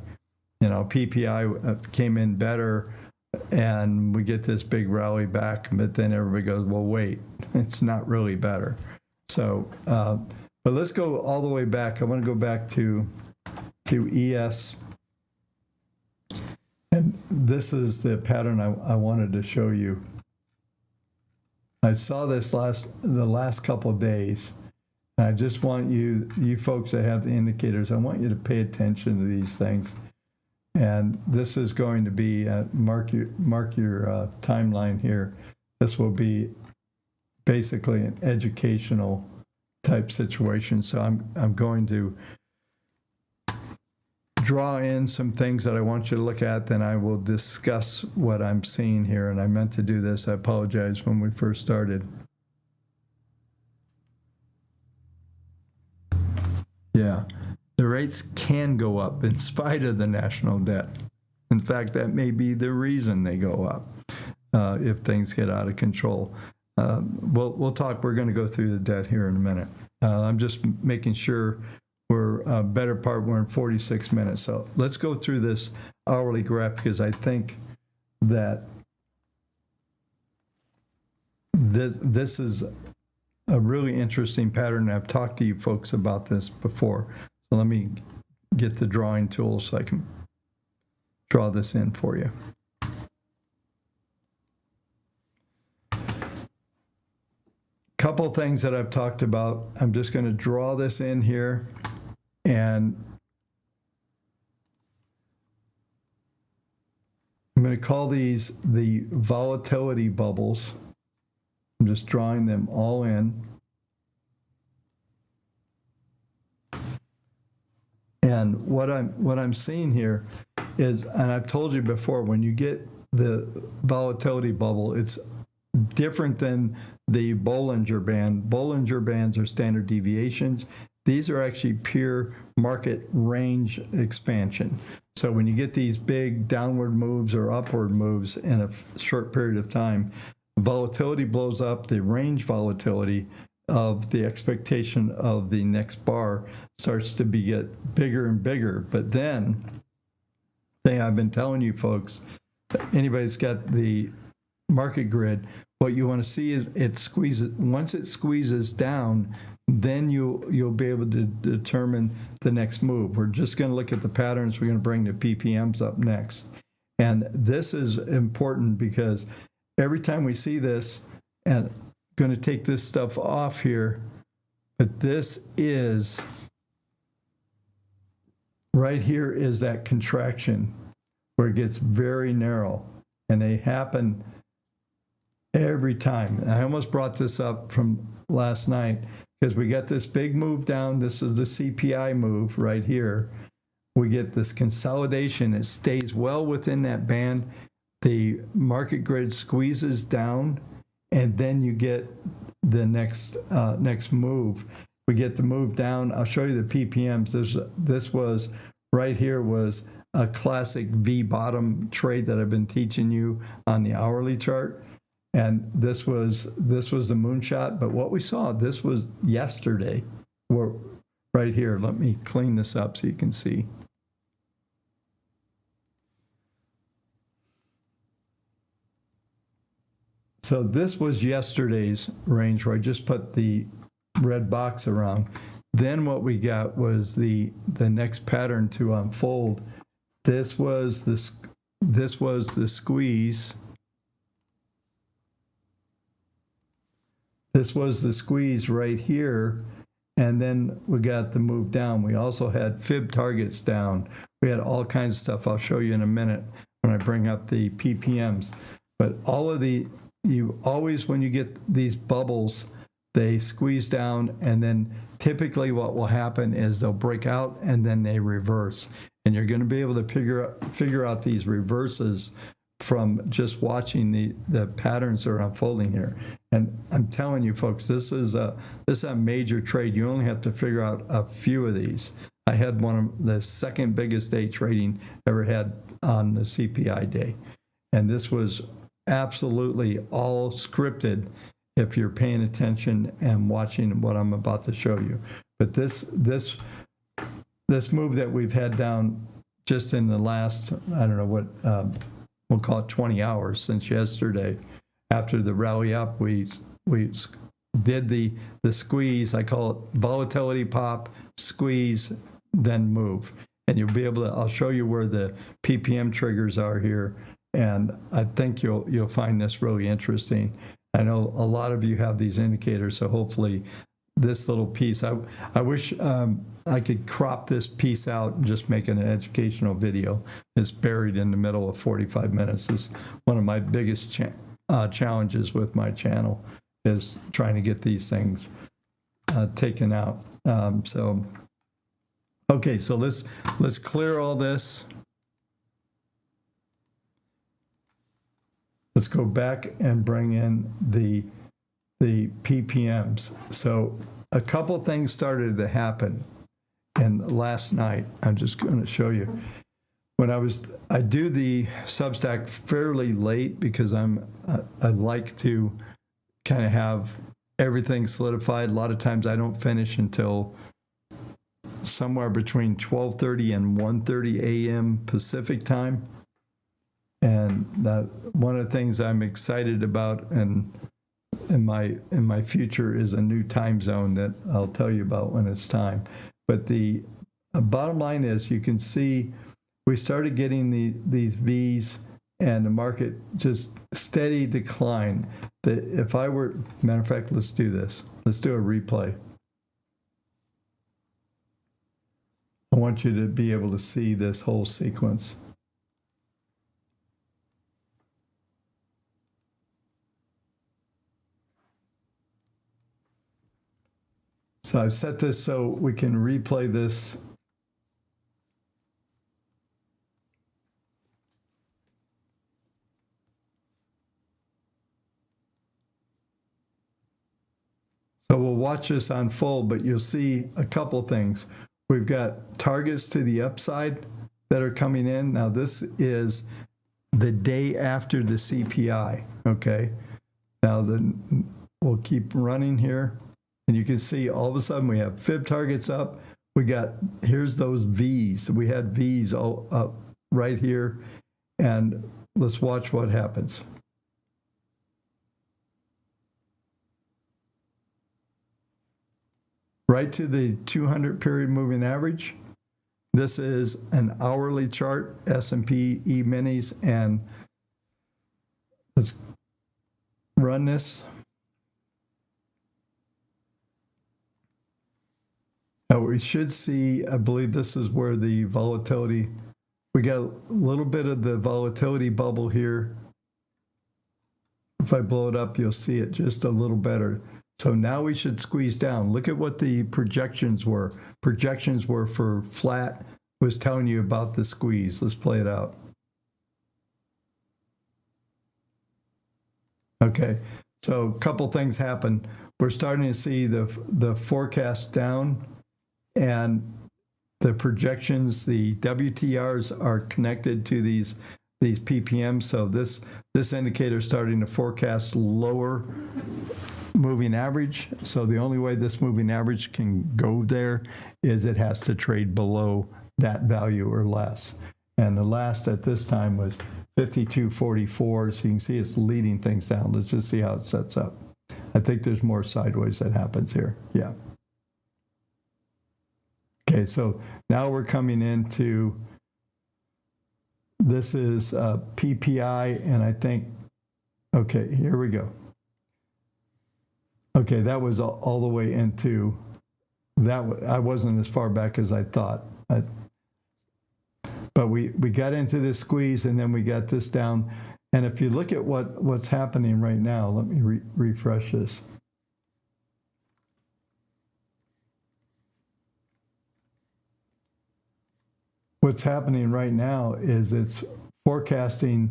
PPI came in better, and we get this big rally back, but then everybody goes, well, wait, it's not really better. So, but let's go all the way back. I want to go back to ES. And this is the pattern I wanted to show you. I saw this the last couple of days. And I just want you folks that have the indicators, I want you to pay attention to these things. And this is going to be, mark your timeline here. This will be basically an educational type situation. So I'm going to draw in some things that I want you to look at, then I will discuss what I'm seeing here. And I meant to do this, I apologize, when we first started. Yeah, the rates can go up in spite of the national debt. In fact, that may be the reason they go up if things get out of control. We'll talk, we're going to go through the debt here in a minute. I'm just making sure we're we're in 46 minutes. So let's go through this hourly graph, because I think that this is a really interesting pattern. I've talked to you folks about this before. So let me get the drawing tool so I can draw this in for you. Couple things that I've talked about. I'm just going to draw this in here, and I'm going to call these the volatility bubbles. I'm just drawing them all in. And what I'm seeing here is, and I've told you before, when you get the volatility bubble, it's different than the Bollinger Band. Bollinger Bands are standard deviations. These are actually pure market range expansion. So when you get these big downward moves or upward moves in a short period of time, volatility blows up, the range volatility of the expectation of the next bar starts to get bigger and bigger. But then, thing I've been telling you folks, anybody's got the market grid, what you want to see is it squeezes. Once it squeezes down, then you'll be able to determine the next move. We're just going to look at the patterns. We're going to bring the PPMs up next. And this is important because every time we see this, and I'm going to take this stuff off here, but this is, right here is that contraction where it gets very narrow, and they happen every time. And I almost brought this up from last night because we got this big move down. This is the CPI move right here. We get this consolidation. It stays well within that band. The market grid squeezes down, and then you get the next move. We get the move down. I'll show you the PPMs. This was right here was a classic V bottom trade that I've been teaching you on the hourly chart. And this was the moonshot, but what we saw, this was yesterday, where right here. Let me clean this up so you can see. So this was yesterday's range where I just put the red box around. Then what we got was the next pattern to unfold. This was the squeeze. This was the squeeze right here, and then we got the move down. We also had fib targets down. We had all kinds of stuff. I'll show you in a minute when I bring up the PPMs. But all of you always, when you get these bubbles, they squeeze down, and then typically what will happen is they'll break out and then they reverse. And you're going to be able to figure out these reverses from just watching the patterns that are unfolding here. And I'm telling you folks, this is a major trade. You only have to figure out a few of these. I had one of the second biggest day trading ever had on the CPI day. And this was absolutely all scripted if you're paying attention and watching what I'm about to show you. But this move that we've had down just in the last, I don't know what, we'll call it 20 hours since yesterday, after the rally up, we did the squeeze. I call it volatility pop, squeeze, then move. And you'll be able to, I'll show you where the PPM triggers are here. And I think you'll find this really interesting. I know a lot of you have these indicators, so hopefully this little piece, I wish I could crop this piece out and just make it an educational video. It's buried in the middle of 45 minutes. It's one of my biggest challenges with my channel, is trying to get these things taken out. Okay, so let's clear all this. Let's go back and bring in the PPMs. So a couple things started to happen. And last night, I'm just going to show you. When I do the Substack fairly late because I like to kind of have everything solidified. A lot of times I don't finish until somewhere between 12:30 and 1:30 a.m. Pacific time. And one of the things I'm excited about and in my future is a new time zone that I'll tell you about when it's time. But the bottom line is, you can see we started getting these V's and the market just steady decline. If I were, matter of fact, let's do this. Let's do a replay. I want you to be able to see this whole sequence. So I've set this so we can replay this. So we'll watch this unfold, but you'll see a couple things. We've got targets to the upside that are coming in. Now this is the day after the CPI, okay? Now we'll keep running here. And you can see all of a sudden we have fib targets up. Here's those V's. We had V's all up right here. And let's watch what happens. Right to the 200 period moving average. This is an hourly chart, S&P E-minis, and let's run this. Now we should see, I believe this is where the volatility, we got a little bit of the volatility bubble here. If I blow it up, you'll see it just a little better. So now we should squeeze down. Look at what the projections were. Projections were for flat. I was telling you about the squeeze. Let's play it out. Okay, so a couple things happen. We're starting to see the forecast down, and the projections, the WTRs are connected to these PPMs. So this indicator is starting to forecast lower moving average. So the only way this moving average can go there is it has to trade below that value or less. And the last at this time was 52.44. So you can see it's leading things down. Let's just see how it sets up. I think there's more sideways that happens here. Yeah. Okay, so now we're coming into, this is PPI, and I think, okay, here we go. Okay, that was all the way into, that I wasn't as far back as I thought. But we got into this squeeze, and then we got this down. And if you look at what's happening right now, let me refresh this. What's happening right now is it's forecasting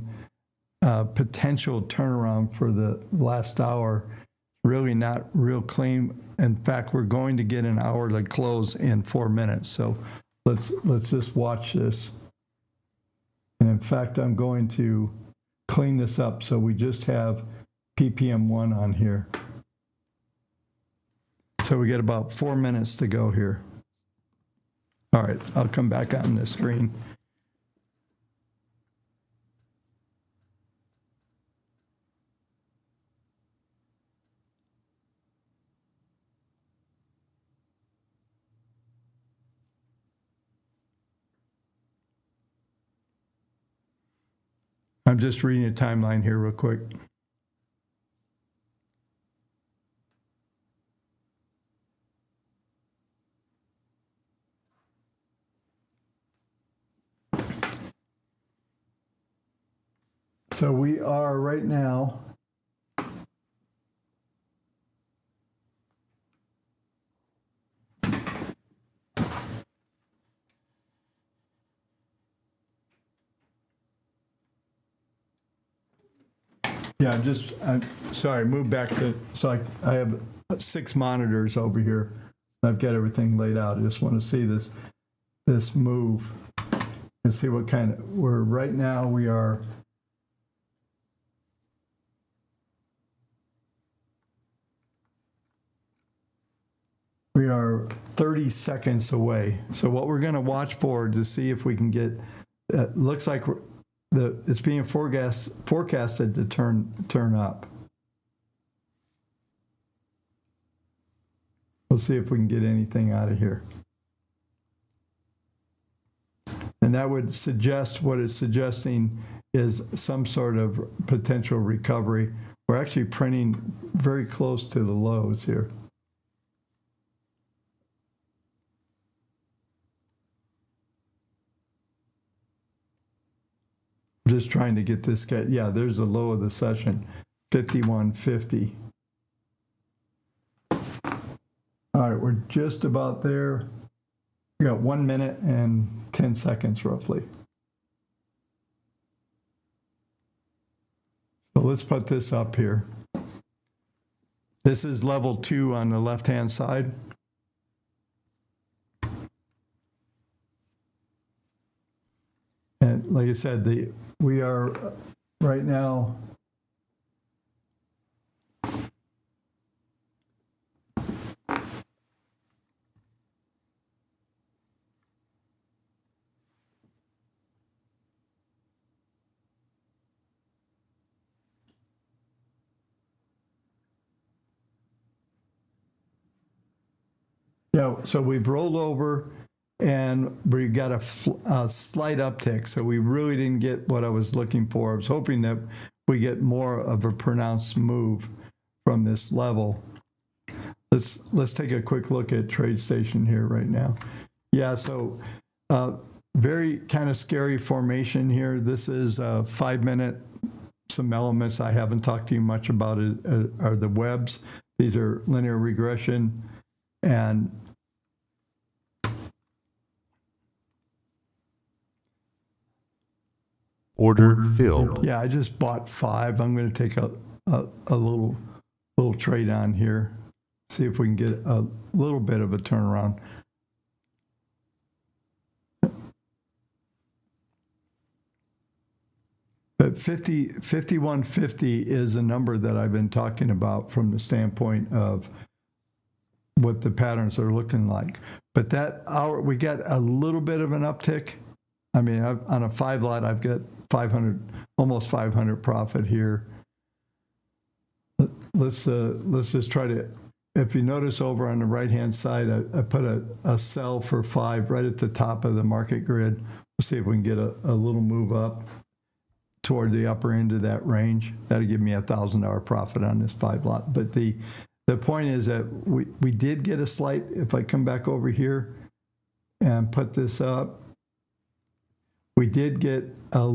potential turnaround for the last hour. Really not real clean. In fact, we're going to get an hourly close in 4 minutes. So let's just watch this. And in fact, I'm going to clean this up so we just have PPM1 on here. So we get about 4 minutes to go here. All right, I'll come back on the screen. I'm just reading a timeline here real quick. So we are right now I'm sorry, move back to, so I have 6 monitors over here. I've got everything laid out. I just want to see this move and see what kind of, right now we are We are 30 seconds away. So what we're going to watch for to see if we can get, looks like it's being forecasted to turn up. We'll see if we can get anything out of here. And that would suggest, what it's suggesting is some sort of potential recovery. We're actually printing very close to the lows here. Just trying to get this guy. Yeah, there's the low of the session, 51.50. All right, we're just about there. We got 1 minute and 10 seconds roughly. So let's put this up here. This is level 2 on the left-hand side. And like I said, we are right now so we've rolled over and we got a slight uptick. So we really didn't get what I was looking for. I was hoping that we get more of a pronounced move from this level. Let's take a quick look at TradeStation here right now. Yeah, so very kind of scary formation here. This is a 5 minute. Some elements I haven't talked to you much about are the webs. These are linear regression and order filled. Yeah, I just bought 5. I'm going to take a little trade on here. See if we can get a little bit of a turnaround. But 5150 is a number that I've been talking about from the standpoint of what the patterns are looking like. But that hour, we got a little bit of an uptick. I mean, on a 5 lot, I've got 500, almost 500 profit here. Let's just try to, if you notice over on the right-hand side, I put a sell for 5 right at the top of the market grid. We'll see if we can get a little move up toward the upper end of that range. That'll give me $1,000 profit on this 5 lot. But the point is that we did get a slight, if I come back over here and put this up, we did get a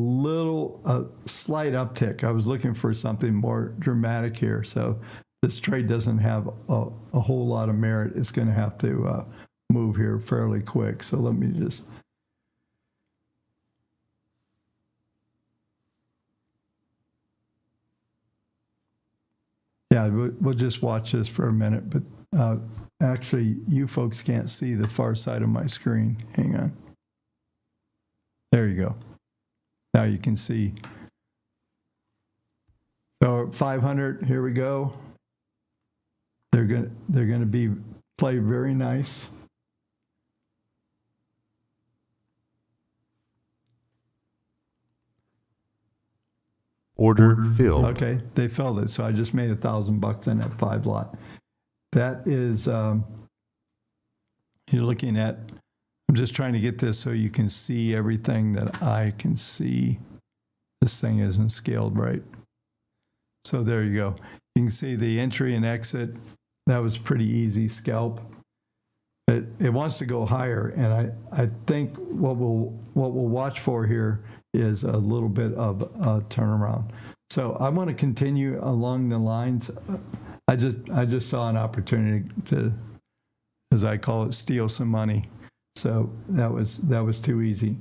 slight uptick. I was looking for something more dramatic here. So this trade doesn't have a whole lot of merit. It's going to have to move here fairly quick. So let me just... Yeah, we'll just watch this for a minute, but actually you folks can't see the far side of my screen. Hang on. There you go. Now you can see. So 500, here we go. They're gonna be play very nice. Order filled. Okay, they filled it. So I just made $1,000 in that 5 lot. That is, you're looking at, I'm just trying to get this so you can see everything that I can see. This thing isn't scaled right. So there you go. You can see the entry and exit. That was pretty easy scalp. It wants to go higher, and I think what we'll watch for here is a little bit of a turnaround. So I want to continue along the lines. I just saw an opportunity to, as I call it, steal some money. So that was too easy.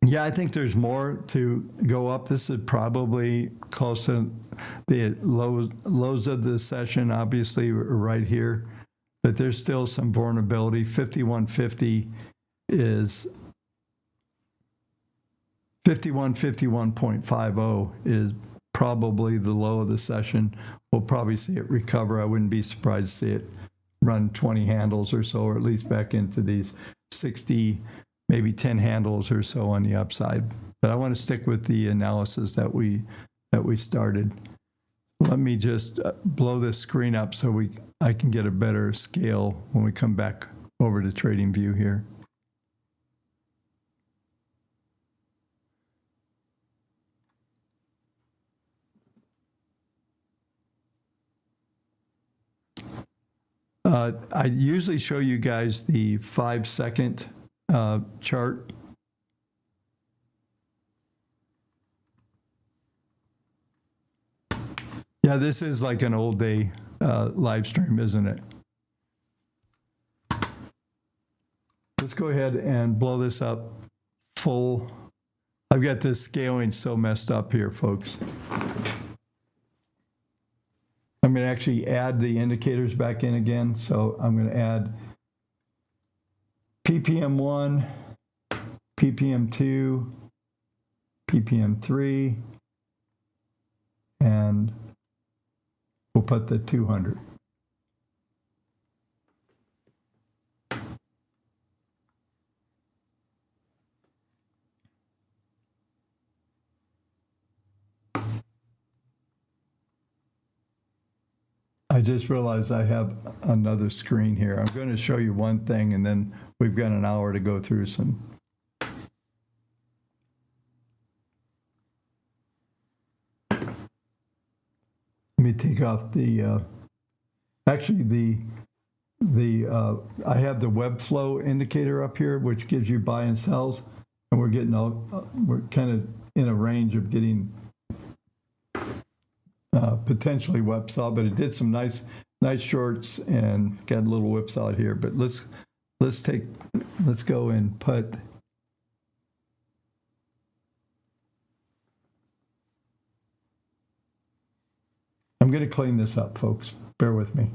Yeah, I think there's more to go up. This is probably close to the lows of the session, obviously right here, but there's still some vulnerability. 5150 is 5151.50 is probably the low of the session. We'll probably see it recover. I wouldn't be surprised to see it run 20 handles or so, or at least back into these 60, maybe 10 handles or so on the upside. But I want to stick with the analysis that we started. Let me just blow this screen up so I can get a better scale when we come back over to Trading View here. I usually show you guys the 5-second chart. Yeah, this is like an old day live stream, isn't it? Let's go ahead and blow this up full. I've got this scaling so messed up here, folks. I'm going to actually add the indicators back in again. So I'm going to add PPM1, PPM2, PPM3, and we'll put the 200. I just realized I have another screen here. I'm going to show you one thing, and then we've got an hour to go through some. Let me take off the, actually I have the web flow indicator up here, which gives you buy and sells, and we're kind of in a range of getting potentially whipsaw, but it did some nice shorts and got a little whipsaw here. But let's go and put I'm going to clean this up, folks. Bear with me.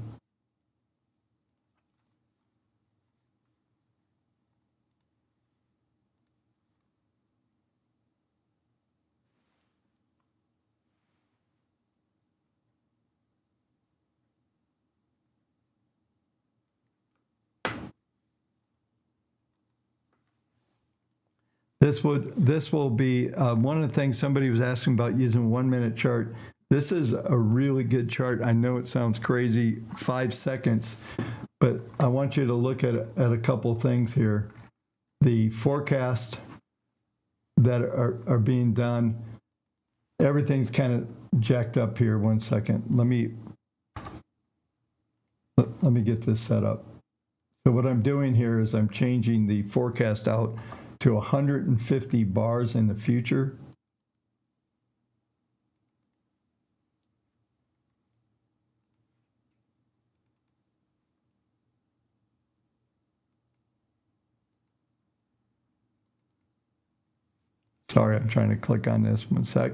This will be one of the things somebody was asking about using 1 minute chart. This is a really good chart. I know it sounds crazy, 5 seconds, but I want you to look at a couple things here. The forecast that are being done, everything's kind of jacked up here. 1 second. Let me get this set up. So what I'm doing here is I'm changing the forecast out to 150 bars in the future. Sorry, I'm trying to click on this. 1 sec.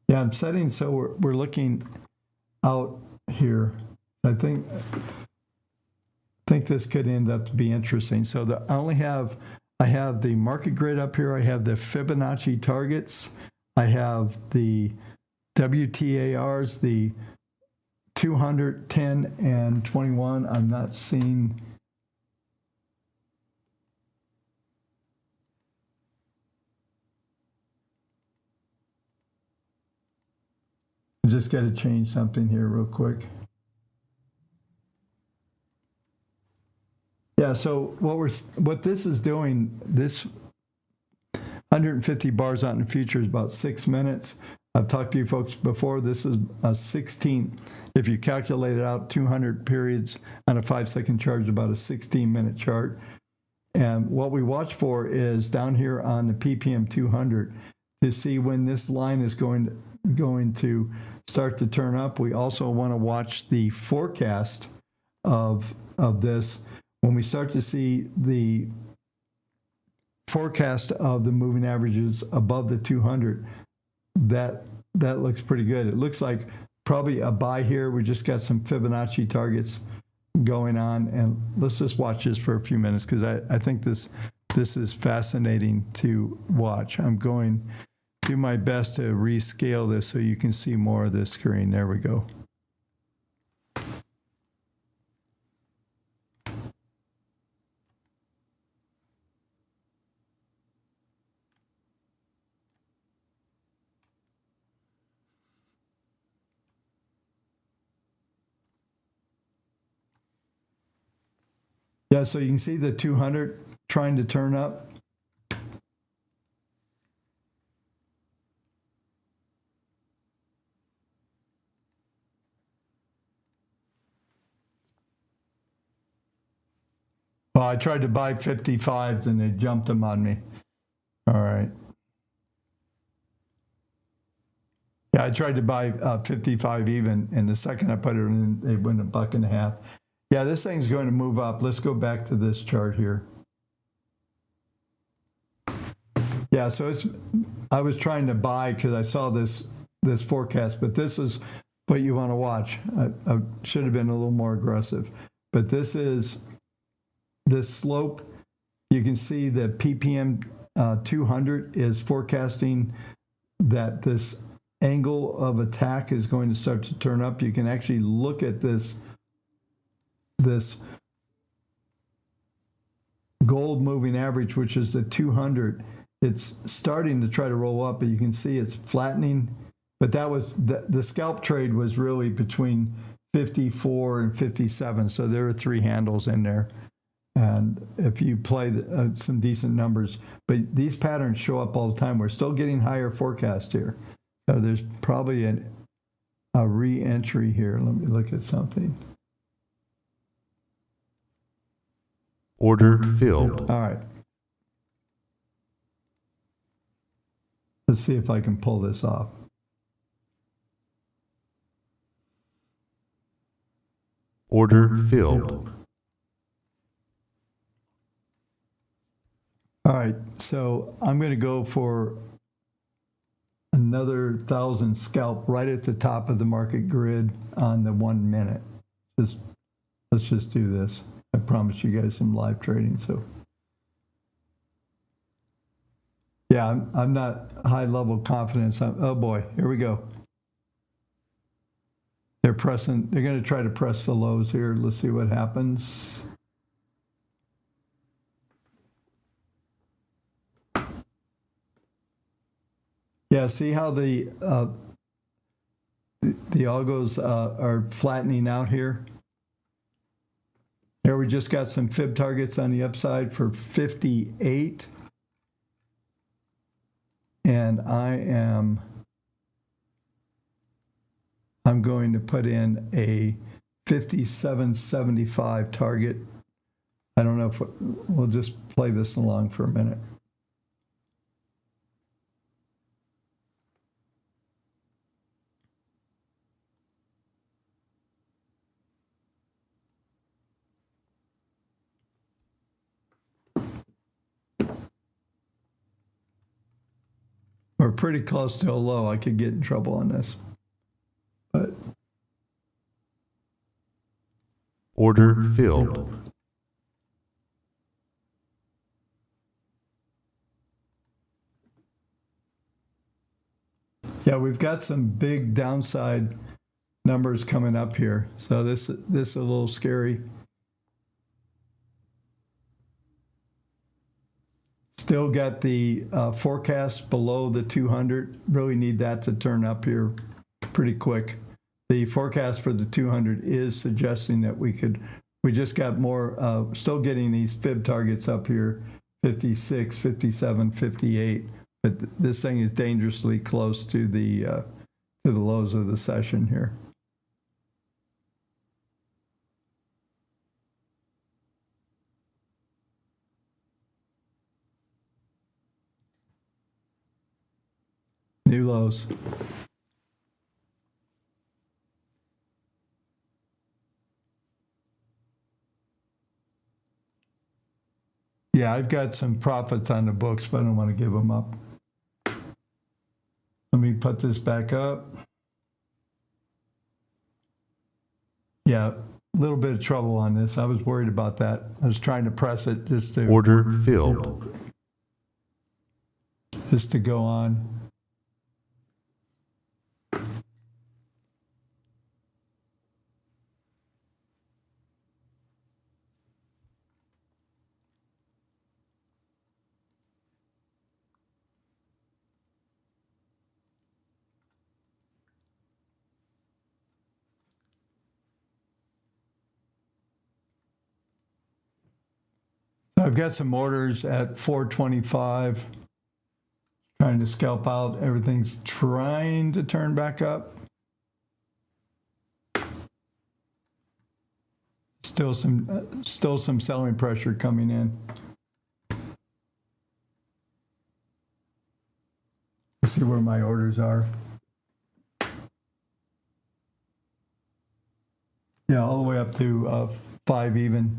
Yeah, I'm setting so we're looking out here. I think this could end up to be interesting. So I have the market grid up here. I have the Fibonacci targets. I have the WTARs, the 200, 10, and 21. I'm not seeing. Just got to change something here real quick. Yeah, so what this is doing, this 150 bars out in the future is about 6 minutes. I've talked to you folks before. This is a 16. If you calculate it out, 200 periods on a 5-second chart is about a 16-minute chart. And what we watch for is down here on the PPM 200 to see when this line is going to start to turn up. We also want to watch the forecast of this. When we start to see the forecast of the moving averages above the 200, that looks pretty good. It looks like probably a buy here. We just got some Fibonacci targets going on, and let's just watch this for a few minutes because I think this is fascinating to watch. I'm going to do my best to rescale this so you can see more of this screen. There we go. Yeah, so you can see the 200 trying to turn up. Well, I tried to buy 55s and they jumped them on me. All right. Yeah, I tried to buy 55 even, and the second I put it in, it went $1.50. Yeah, this thing's going to move up. Let's go back to this chart here. Yeah, so I was trying to buy because I saw this forecast, but this is what you want to watch. I should have been a little more aggressive, but this slope. You can see the PPM 200 is forecasting that this angle of attack is going to start to turn up. You can actually look at this gold moving average, which is the 200. It's starting to try to roll up, but you can see it's flattening. But that was the scalp trade was really between 54 and 57. So there are 3 handles in there. And if you play some decent numbers, but these patterns show up all the time. We're still getting higher forecast here. So there's probably a re-entry here. Let me look at something. Order filled. All right. Let's see if I can pull this off. Order filled. All right, so I'm going to go for another 1,000 scalp right at the top of the market grid on the 1 minute. Let's just do this. I promised you guys some live trading, so. Yeah, I'm not high level confidence. Oh boy, here we go. They're going to try to press the lows here. Let's see what happens. Yeah, see how the algos are flattening out here? There we just got some fib targets on the upside for 58. And I'm going to put in a 57.75 target. I don't know if we'll just play this along for a minute. We're pretty close to a low. I could get in trouble on this. But Order filled. yeah, we've got some big downside numbers coming up here. So this is a little scary. Still got the forecast below the 200. Really need that to turn up here pretty quick. The forecast for the 200 is suggesting that we just got more, still getting these fib targets up here, 56, 57, 58. But this thing is dangerously close to the lows of the session here. New lows. Yeah, I've got some profits on the books, but I don't want to give them up. Let me put this back up. Yeah, a little bit of trouble on this. I was worried about that. I was trying to press it just to Order filled. go on. I've got some orders at 425, trying to scalp out. Everything's trying to turn back up. Still some selling pressure coming in. Let's see where my orders are. Yeah, all the way up to 5 even.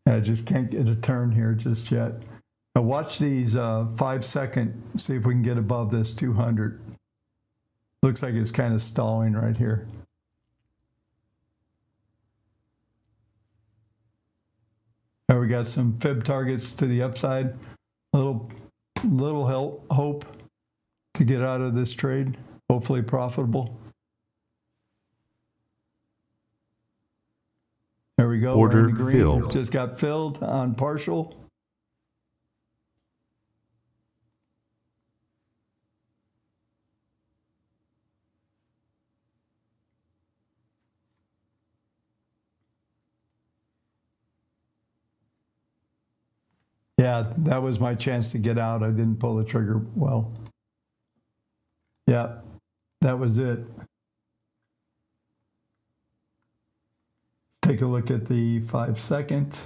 I just can't get a turn here just yet. Now watch these 5 second, see if we can get above this 200. Looks like it's kind of stalling right here. Now we got some fib targets to the upside. A little hope to get out of this trade, hopefully profitable. There we go. Order we're in the green. filled. Just got filled on partial. Yeah, that was my chance to get out. I didn't pull the trigger well. Yeah, that was it. Take a look at the 5-second.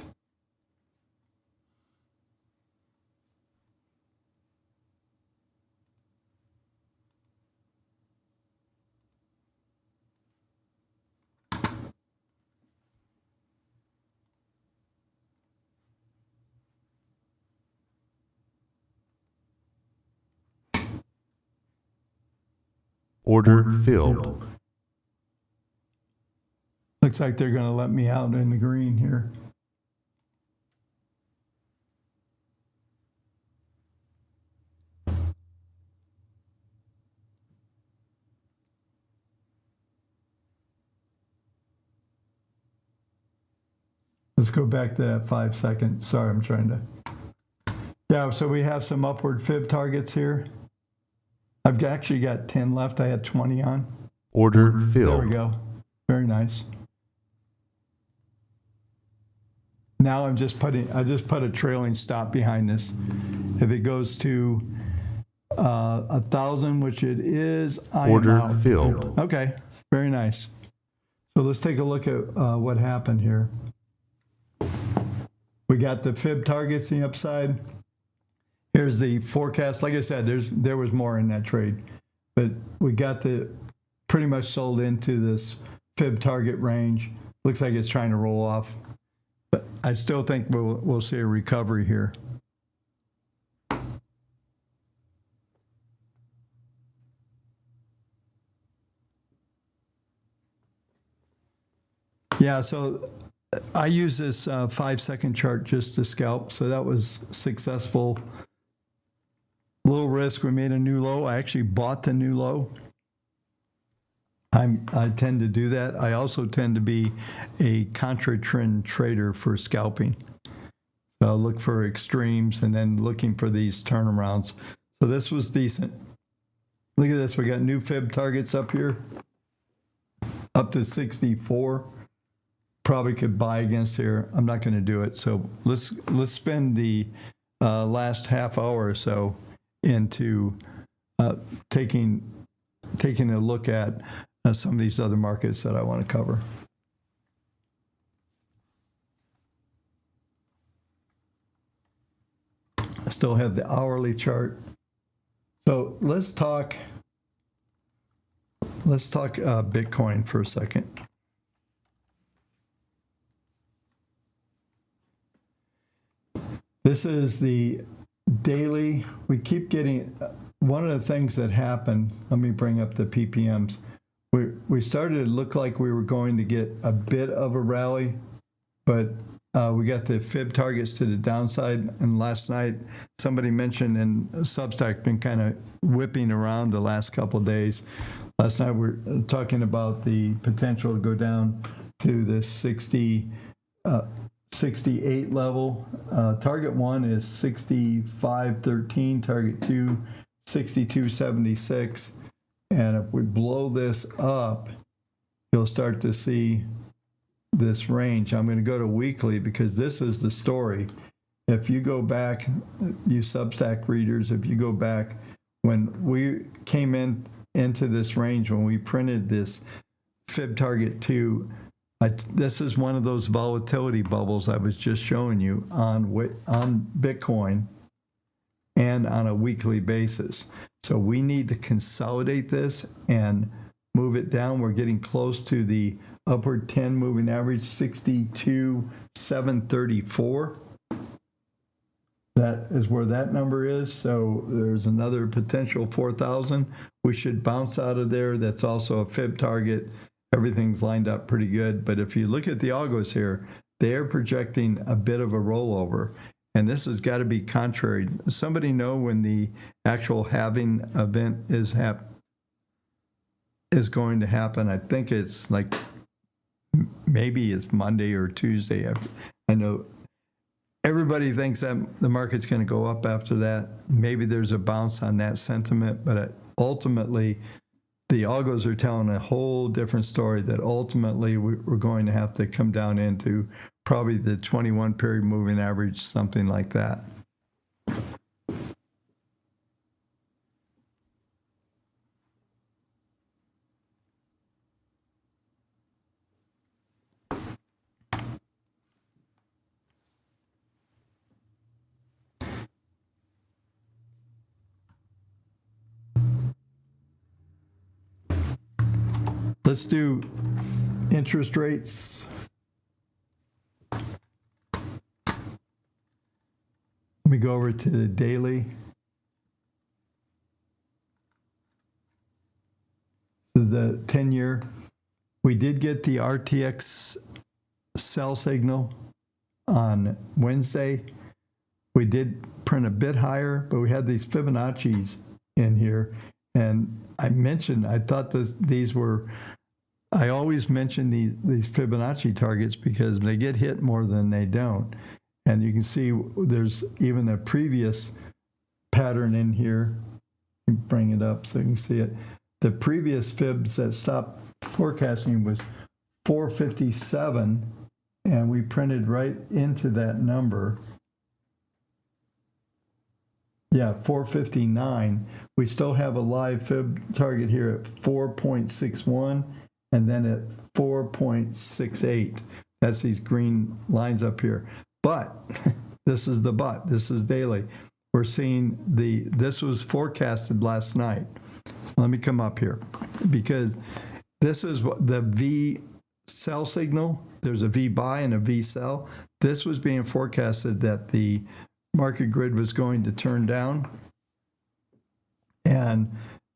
Order filled. Looks like they're going to let me out in the green here. Let's go back to that 5-second. Sorry, I'm trying to. Yeah, so we have some upward fib targets here. I've actually got 10 left. I had 20 on. Order There filled. we go. Very nice. Now I just put a trailing stop behind this. If it goes to 1,000, which it is, I am Order out. filled. Okay, very nice. So let's take a look at what happened here. We got the fib targets the upside. Here's the forecast. Like I said, there was more in that trade, but we got the pretty much sold into this fib target range. Looks like it's trying to roll off, but I still think we'll see a recovery here. Yeah, so I use this 5-second chart just to scalp, so that was successful. Little risk, we made a new low. I actually bought the new low. I tend to do that. I also tend to be a contra trend trader for scalping. So I'll look for extremes and then looking for these turnarounds. So this was decent. Look at this, we got new fib targets up here, up to 64. Probably could buy against here. I'm not going to do it. So let's spend the last half hour or so into taking a look at some of these other markets that I want to cover. I still have the hourly chart. So let's talk Bitcoin for a second. This is the daily. We keep getting, one of the things that happened, let me bring up the PPMs. We started to look like we were going to get a bit of a rally, but we got the fib targets to the downside. And last night, somebody mentioned, and Substack been kind of whipping around the last couple of days. Last night we're talking about the potential to go down to the 68 level. Target 1 is 65.13, target 2, 62.76. And if we blow this up, you'll start to see this range. I'm going to go to weekly because this is the story. If you go back, you Substack readers, if you go back when we came into this range, when we printed this fib target 2, this is one of those volatility bubbles I was just showing you on Bitcoin and on a weekly basis. So we need to consolidate this and move it down. We're getting close to the upward 10 moving average, 62,734. That is where that number is. So there's another potential 4,000. We should bounce out of there. That's also a fib target. Everything's lined up pretty good. But if you look at the algos here, they are projecting a bit of a rollover. And this has got to be contrary. Somebody know when the actual halving event is going to happen. I think it's like, maybe it's Monday or Tuesday. I know everybody thinks that the market's going to go up after that. Maybe there's a bounce on that sentiment, but ultimately, the algos are telling a whole different story, that ultimately we're going to have to come down into probably the 21 period moving average, something like that. Let's do interest rates. Let me go over to the daily. So the 10-year. We did get the RTX sell signal on Wednesday. We did print a bit higher, but we had these Fibonacci's in here. And I thought these were, I always mention these Fibonacci targets because they get hit more than they don't. And you can see there's even a previous pattern in here. Bring it up so you can see it. The previous fibs that stopped forecasting was 457, and we printed right into that number. Yeah, 459. We still have a live fib target here at 4.61 and then at 4.68. That's these green lines up here. But this is the but. This is daily. We're seeing this was forecasted last night. Let me come up here because this is what the V sell signal. There's a V buy and a V sell. This was being forecasted that the market grid was going to turn down and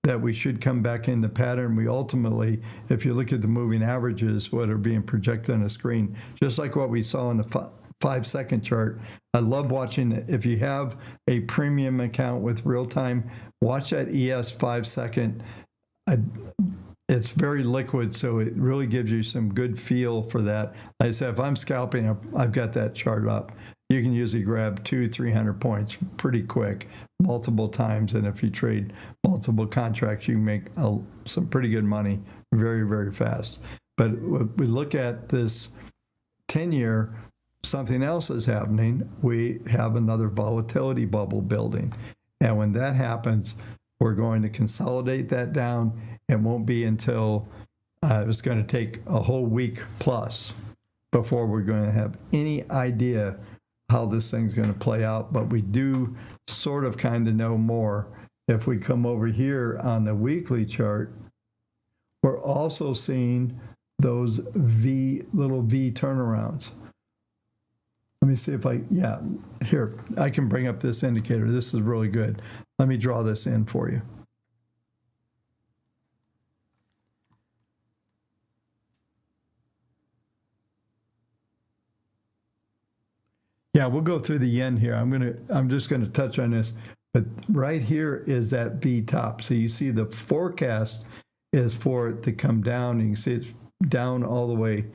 that we should come back into pattern. We ultimately, if you look at the moving averages, what are being projected on the screen, just like what we saw in the 5-second chart. I love watching it. If you have a premium account with real time, watch that ES 5-second. It's very liquid, so it really gives you some good feel for that. Like I said, if I'm scalping, I've got that chart up. You can usually grab 200-300 points pretty quick, multiple times, and if you trade multiple contracts, you can make some pretty good money very, very fast. But when we look at this 10-year, something else is happening. We have another volatility bubble building, and when that happens, we're going to consolidate that down. It won't be until it's going to take a whole week plus before we're going to have any idea how this thing's going to play out. But we do sort of kind of know more. If we come over here on the weekly chart, we're also seeing those little V turnarounds. Let me see if here, I can bring up this indicator. This is really good. Let me draw this in for you. Yeah, we'll go through the yen here. I'm just gonna touch on this, but right here is that V top. So you see the forecast is for it to come down. You can see it's down all the way.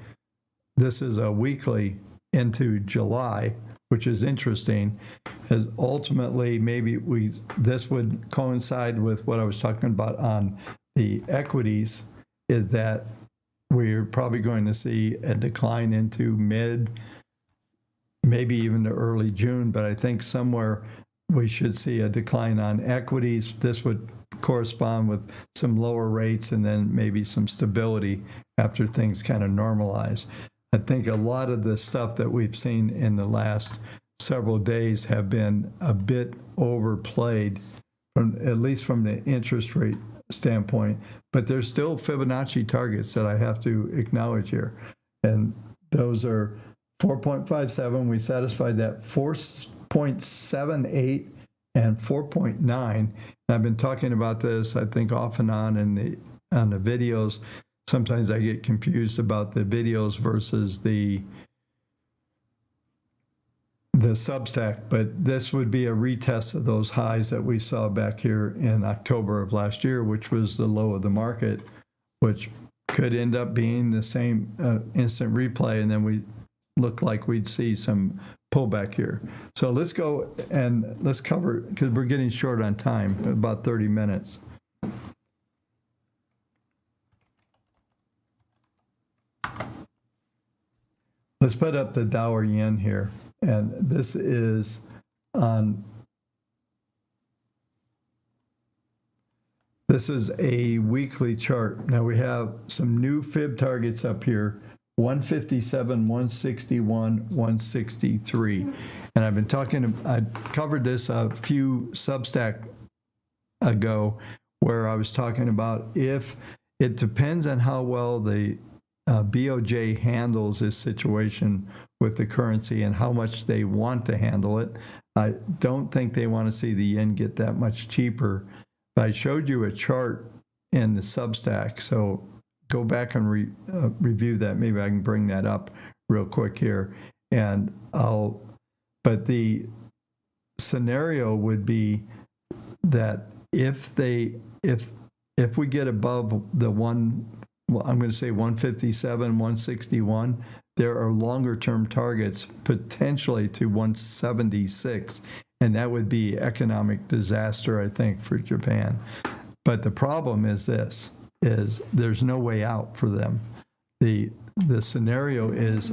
This is a weekly into July, which is interesting, as ultimately maybe this would coincide with what I was talking about on the equities, is that we're probably going to see a decline into maybe even to early June, but I think somewhere we should see a decline on equities. This would correspond with some lower rates and then maybe some stability after things kind of normalize. I think a lot of the stuff that we've seen in the last several days have been a bit overplayed, at least from the interest rate standpoint, but there's still Fibonacci targets that I have to acknowledge here. And those are 4.57, we satisfied that, 4.78 and 4.9. And I've been talking about this, I think, off and on in the videos. Sometimes I get confused about the videos versus the Substack, but this would be a retest of those highs that we saw back here in October of last year, which was the low of the market, which could end up being the same instant replay, and then we look like we'd see some pullback here. So let's go and let's cover, because we're getting short on time, about 30 minutes. Let's put up the Dow or yen here, and this is on. This is a weekly chart. Now we have some new fib targets up here: 157, 161, 163, and I've been talking. I covered this a few Substack ago, where I was talking about if it depends on how well the BOJ handles this situation with the currency and how much they want to handle it. I don't think they want to see the yen get that much cheaper. But I showed you a chart in the Substack, so go back and review that. Maybe I can bring that up real quick here. But the scenario would be that if we get above the I'm going to say 157, 161, there are longer term targets potentially to 176, and that would be economic disaster, I think, for Japan. But the problem is there's no way out for them. The scenario is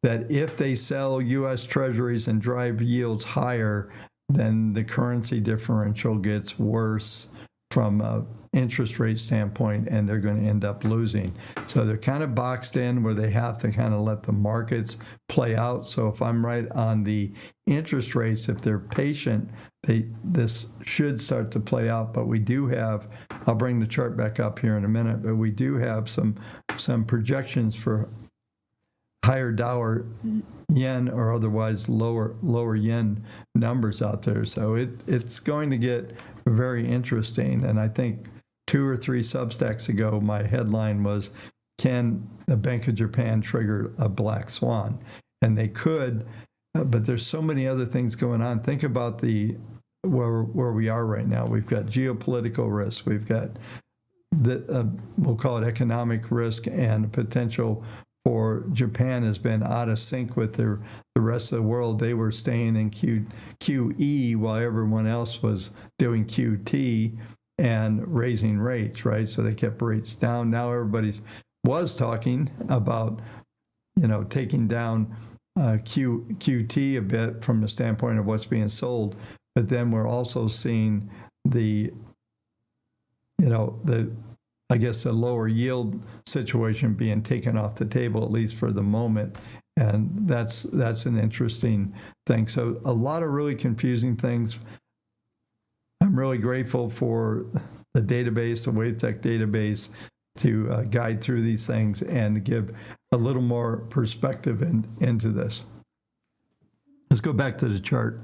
that if they sell U.S. Treasuries and drive yields higher, then the currency differential gets worse from an interest rate standpoint, and they're going to end up losing. So they're kind of boxed in where they have to kind of let the markets play out. So if I'm right on the interest rates, if they're patient, this should start to play out. But we do have, I'll bring the chart back up here in a minute, but we do have some projections for higher dollar yen or otherwise lower yen numbers out there. So it's going to get very interesting. And I think 2 or 3 Substacks ago, my headline was, can the Bank of Japan trigger a black swan? And they could, but there's so many other things going on. Think about where we are right now. We've got geopolitical risk. We've got we'll call it economic risk, and potential for Japan has been out of sync with the rest of the world. They were staying in QE while everyone else was doing QT and raising rates, right? So they kept rates down. Now everybody was talking about, taking down QT a bit from the standpoint of what's being sold. But then we're also seeing the lower yield situation being taken off the table, at least for the moment. And that's an interesting thing. So a lot of really confusing things. I'm really grateful for the database, the WaveTech database, to guide through these things and give a little more perspective into this. Let's go back to the chart.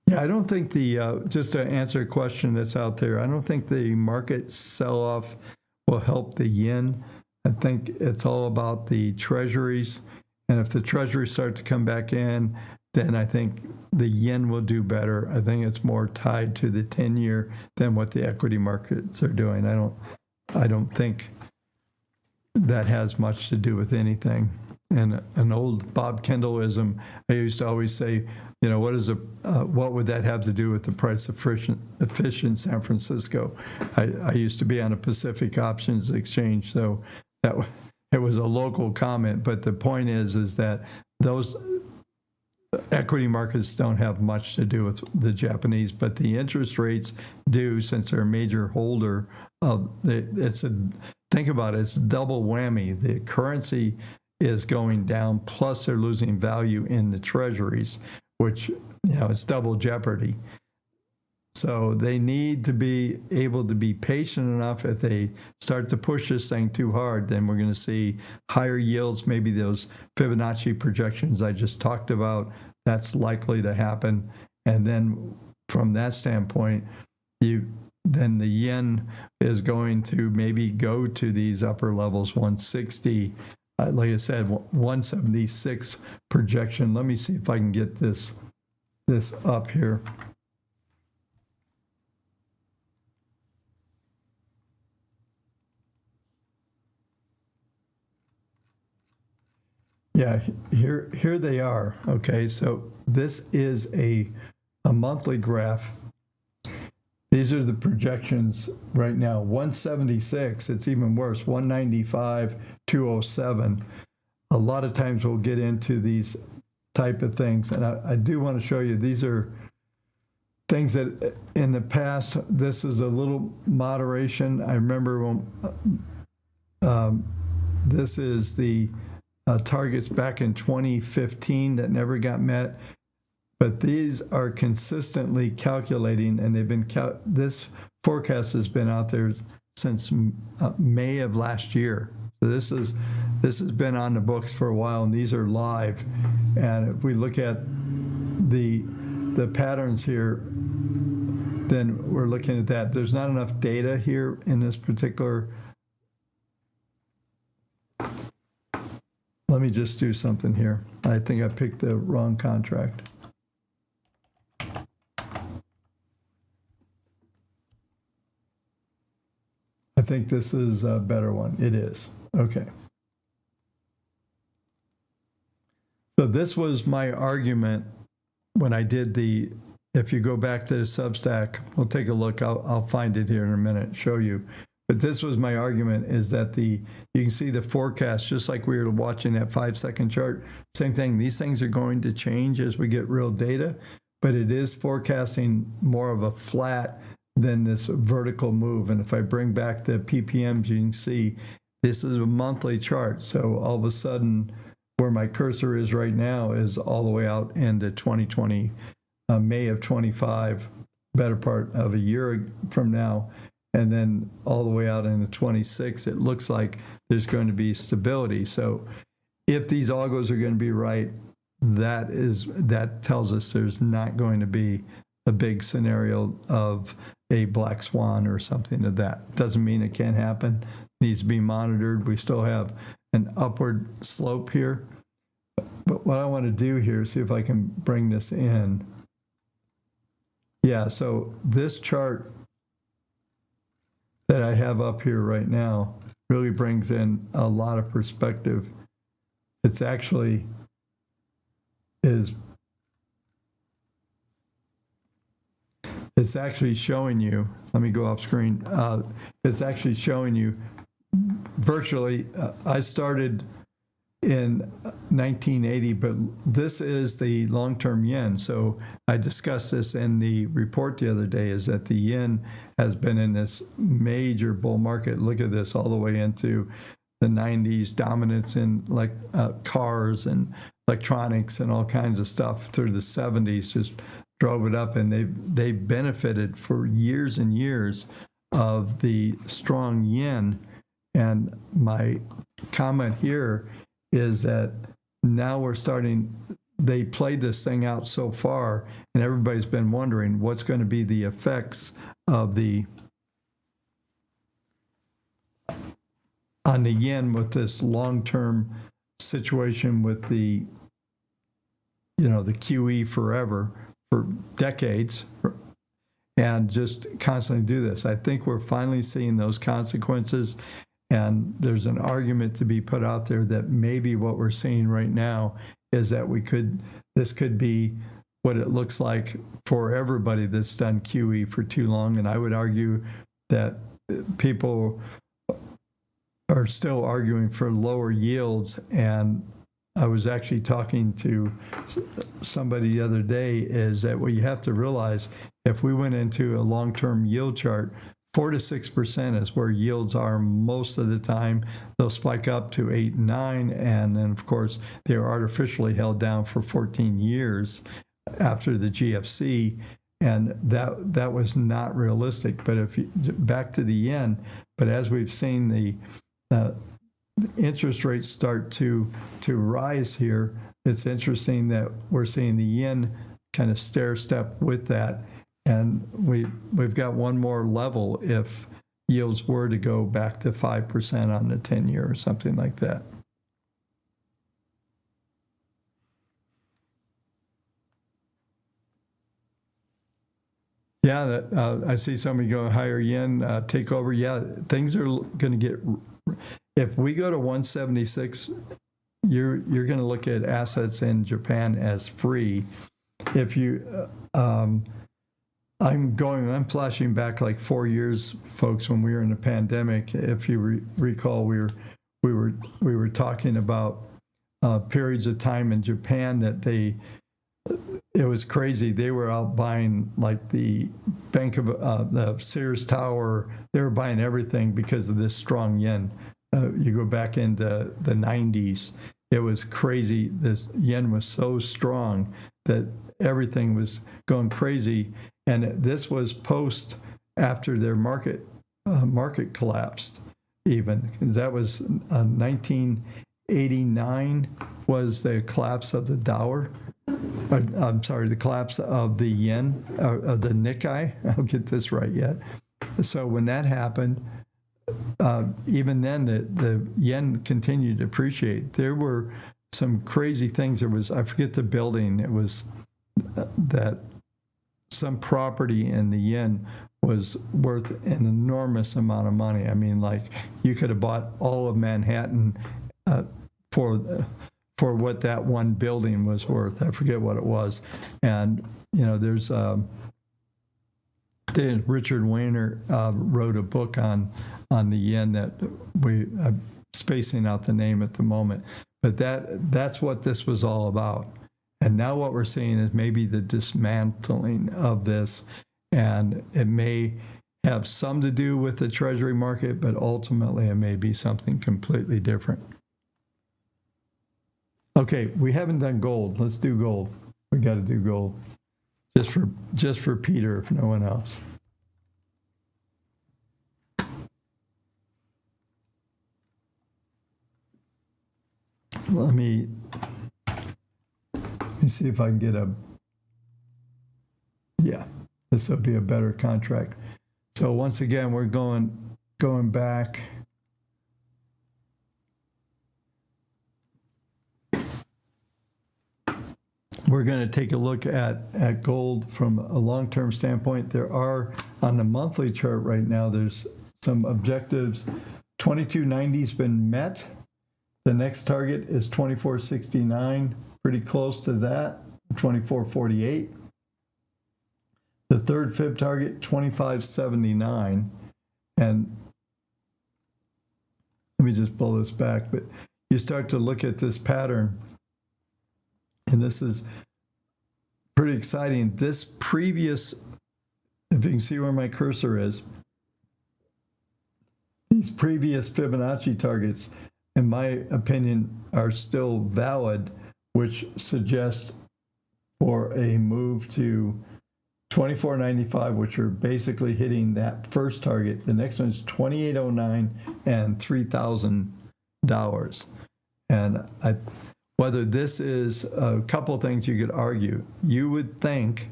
Yeah, I don't think just to answer a question that's out there, I don't think the market sell-off will help the yen. I think it's all about the treasuries. And if the treasuries start to come back in, then I think the yen will do better. I think it's more tied to the 10-year than what the equity markets are doing. I don't think that has much to do with anything. And an old Bob Kendallism, I used to always say, what would that have to do with the price of efficient San Francisco? I used to be on a Pacific Options Exchange, so it was a local comment. But the point is that those equity markets don't have much to do with the Japanese, but the interest rates do, since they're a major holder of think about it, it's double whammy. The currency is going down, plus they're losing value in the treasuries, which, it's double jeopardy. So they need to be able to be patient enough. If they start to push this thing too hard, then we're going to see higher yields, maybe those Fibonacci projections I just talked about. That's likely to happen. And then from that standpoint, then the yen is going to maybe go to these upper levels, 160. Like I said, 176 projection. Let me see if I can get this up here. Yeah, here they are. Okay, so this is a monthly graph. These are the projections right now. 176, it's even worse, 195, 207. A lot of times we'll get into these type of things. And I do want to show you, these are things that in the past, this is a little moderation. I remember when this is the targets back in 2015 that never got met. but these are consistently calculating, and they've been this forecast has been out there since May of last year. So this has been on the books for a while, and these are live. And if we look at the patterns here, then we're looking at that. There's not enough data here in this particular. Let me just do something here. I think I picked the wrong contract. I think this is a better one. It is. Okay. So this was my argument when I did the, if you go back to the Substack, we'll take a look. I'll find it here in a minute, show you. But this was my argument, is that you can see the forecast, just like we were watching that 5-second chart. Same thing. These things are going to change as we get real data, but it is forecasting more of a flat than this vertical move. And if I bring back the PPMs, you can see this is a monthly chart. So all of a sudden, where my cursor is right now is all the way out into 2020, May of 25, better part of a year from now. And then all the way out into 26, it looks like there's going to be stability. So if these algos are going to be right, that tells us there's not going to be a big scenario of a black swan or something of that. Doesn't mean it can't happen. Needs to be monitored. We still have an upward slope here. But what I want to do here is see if I can bring this in. Yeah, so this chart that I have up here right now really brings in a lot of perspective. It's actually it's actually showing you, let me go off screen, it's actually showing you virtually, I started in 1980, but this is the long-term yen. So I discussed this in the report the other day, is that the yen has been in this major bull market. Look at this, all the way into the 90s, dominance in like cars and electronics and all kinds of stuff through the 70s, just drove it up, and they benefited for years and years of the strong yen. And my comment here is that now we're starting, they played this thing out so far, and everybody's been wondering what's going to be the effects of on the yen with this long-term situation with the QE forever for decades, and just constantly do this. I think we're finally seeing those consequences. And there's an argument to be put out there that maybe what we're seeing right now is that this could be what it looks like for everybody that's done QE for too long. And I would argue that people are still arguing for lower yields. And I was actually talking to somebody the other day, is that what you have to realize, if we went into a long-term yield chart, 4 to 6% is where yields are most of the time. They'll spike up to 8 and 9, and then of course they are artificially held down for 14 years after the GFC, and that was not realistic. But if you, back to the yen, but as we've seen the interest rates start to rise here, it's interesting that we're seeing the yen kind of stair step with that. And we've got one more level if yields were to go back to 5% on the 10-year or something like that. Yeah, I see somebody going higher yen, take over. Yeah, things are going to get, if we go to 176, you're going to look at assets in Japan as free. If you, I'm flashing back like 4 years, folks, when we were in the pandemic. If you recall, we were talking about periods of time in Japan that it was crazy. They were out buying like the the Sears Tower. They were buying everything because of this strong yen. You go back into the 90s, it was crazy. This yen was so strong that everything was going crazy. And this was post after their market collapsed even. That was 1989 was the collapse of the Dow. I'm sorry, the collapse of the yen, of the Nikkei. I'll get this right yet. So when that happened, even then the yen continued to appreciate. There were some crazy things. There was, I forget the building, it was that some property in the yen was worth an enormous amount of money. I mean, like you could have bought all of Manhattan for what that one building was worth. I forget what it was. And, you know, there's Richard Weiner wrote a book on the yen that I'm spacing out the name at the moment. But that's what this was all about. And now what we're seeing is maybe the dismantling of this, and it may have some to do with the Treasury market, but ultimately it may be something completely different. Okay, we haven't done gold. Let's do gold. We got to do gold, just for Peter, if no one else. Let me see if I can get this will be a better contract. So once again, we're going back. We're going to take a look at gold from a long-term standpoint. There are, on the monthly chart right now, there's some objectives. 2290's been met. The next target is 2469, pretty close to that, 2448. The third fib target, 2579. And let me just pull this back, but you start to look at this pattern, and this is pretty exciting. This previous, if you can see where my cursor is, these previous Fibonacci targets, in my opinion, are still valid, which suggests for a move to 2495, which are basically hitting that first target. The next one is 2809 and $3,000. And whether this is a couple things you could argue. You would think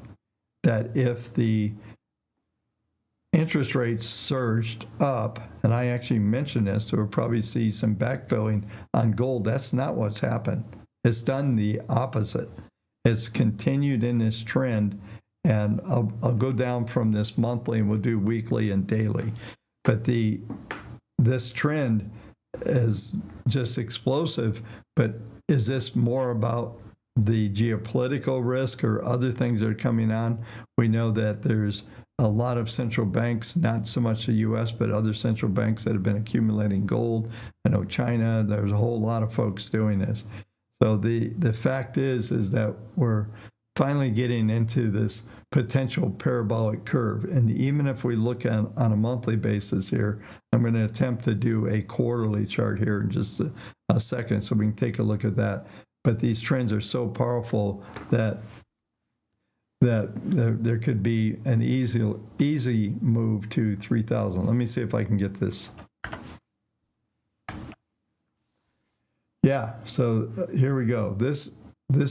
that if the interest rates surged up, and I actually mentioned this, so we'll probably see some backfilling on gold. That's not what's happened. It's done the opposite. It's continued in this trend, and I'll go down from this monthly, and we'll do weekly and daily. But this trend is just explosive. But is this more about the geopolitical risk or other things that are coming on? We know that there's a lot of central banks, not so much the U.S., but other central banks that have been accumulating gold. I know China, there's a whole lot of folks doing this. So the fact is that we're finally getting into this potential parabolic curve. And even if we look at on a monthly basis here, I'm going to attempt to do a quarterly chart here in just a second so we can take a look at that. But these trends are so powerful that there could be an easy move to 3,000. Let me see if I can get this. Yeah, so here we go. This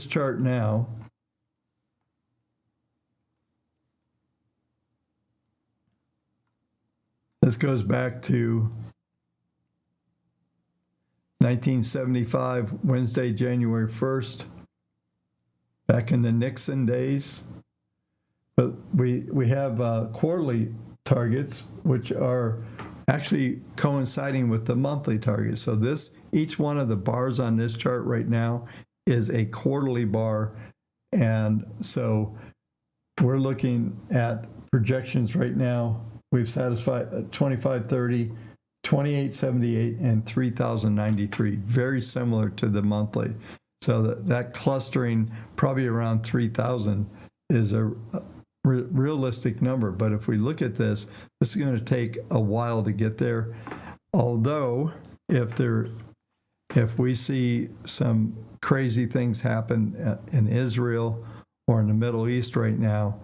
chart now, this goes back to 1975, Wednesday, January 1st, back in the Nixon days. But we have quarterly targets, which are actually coinciding with the monthly targets. So each one of the bars on this chart right now is a quarterly bar. And so we're looking at projections right now. We've satisfied 2530, 2878, and 3093, very similar to the monthly. So that clustering probably around 3000 is a realistic number. But if we look at this is going to take a while to get there. Although if we see some crazy things happen in Israel or in the Middle East right now,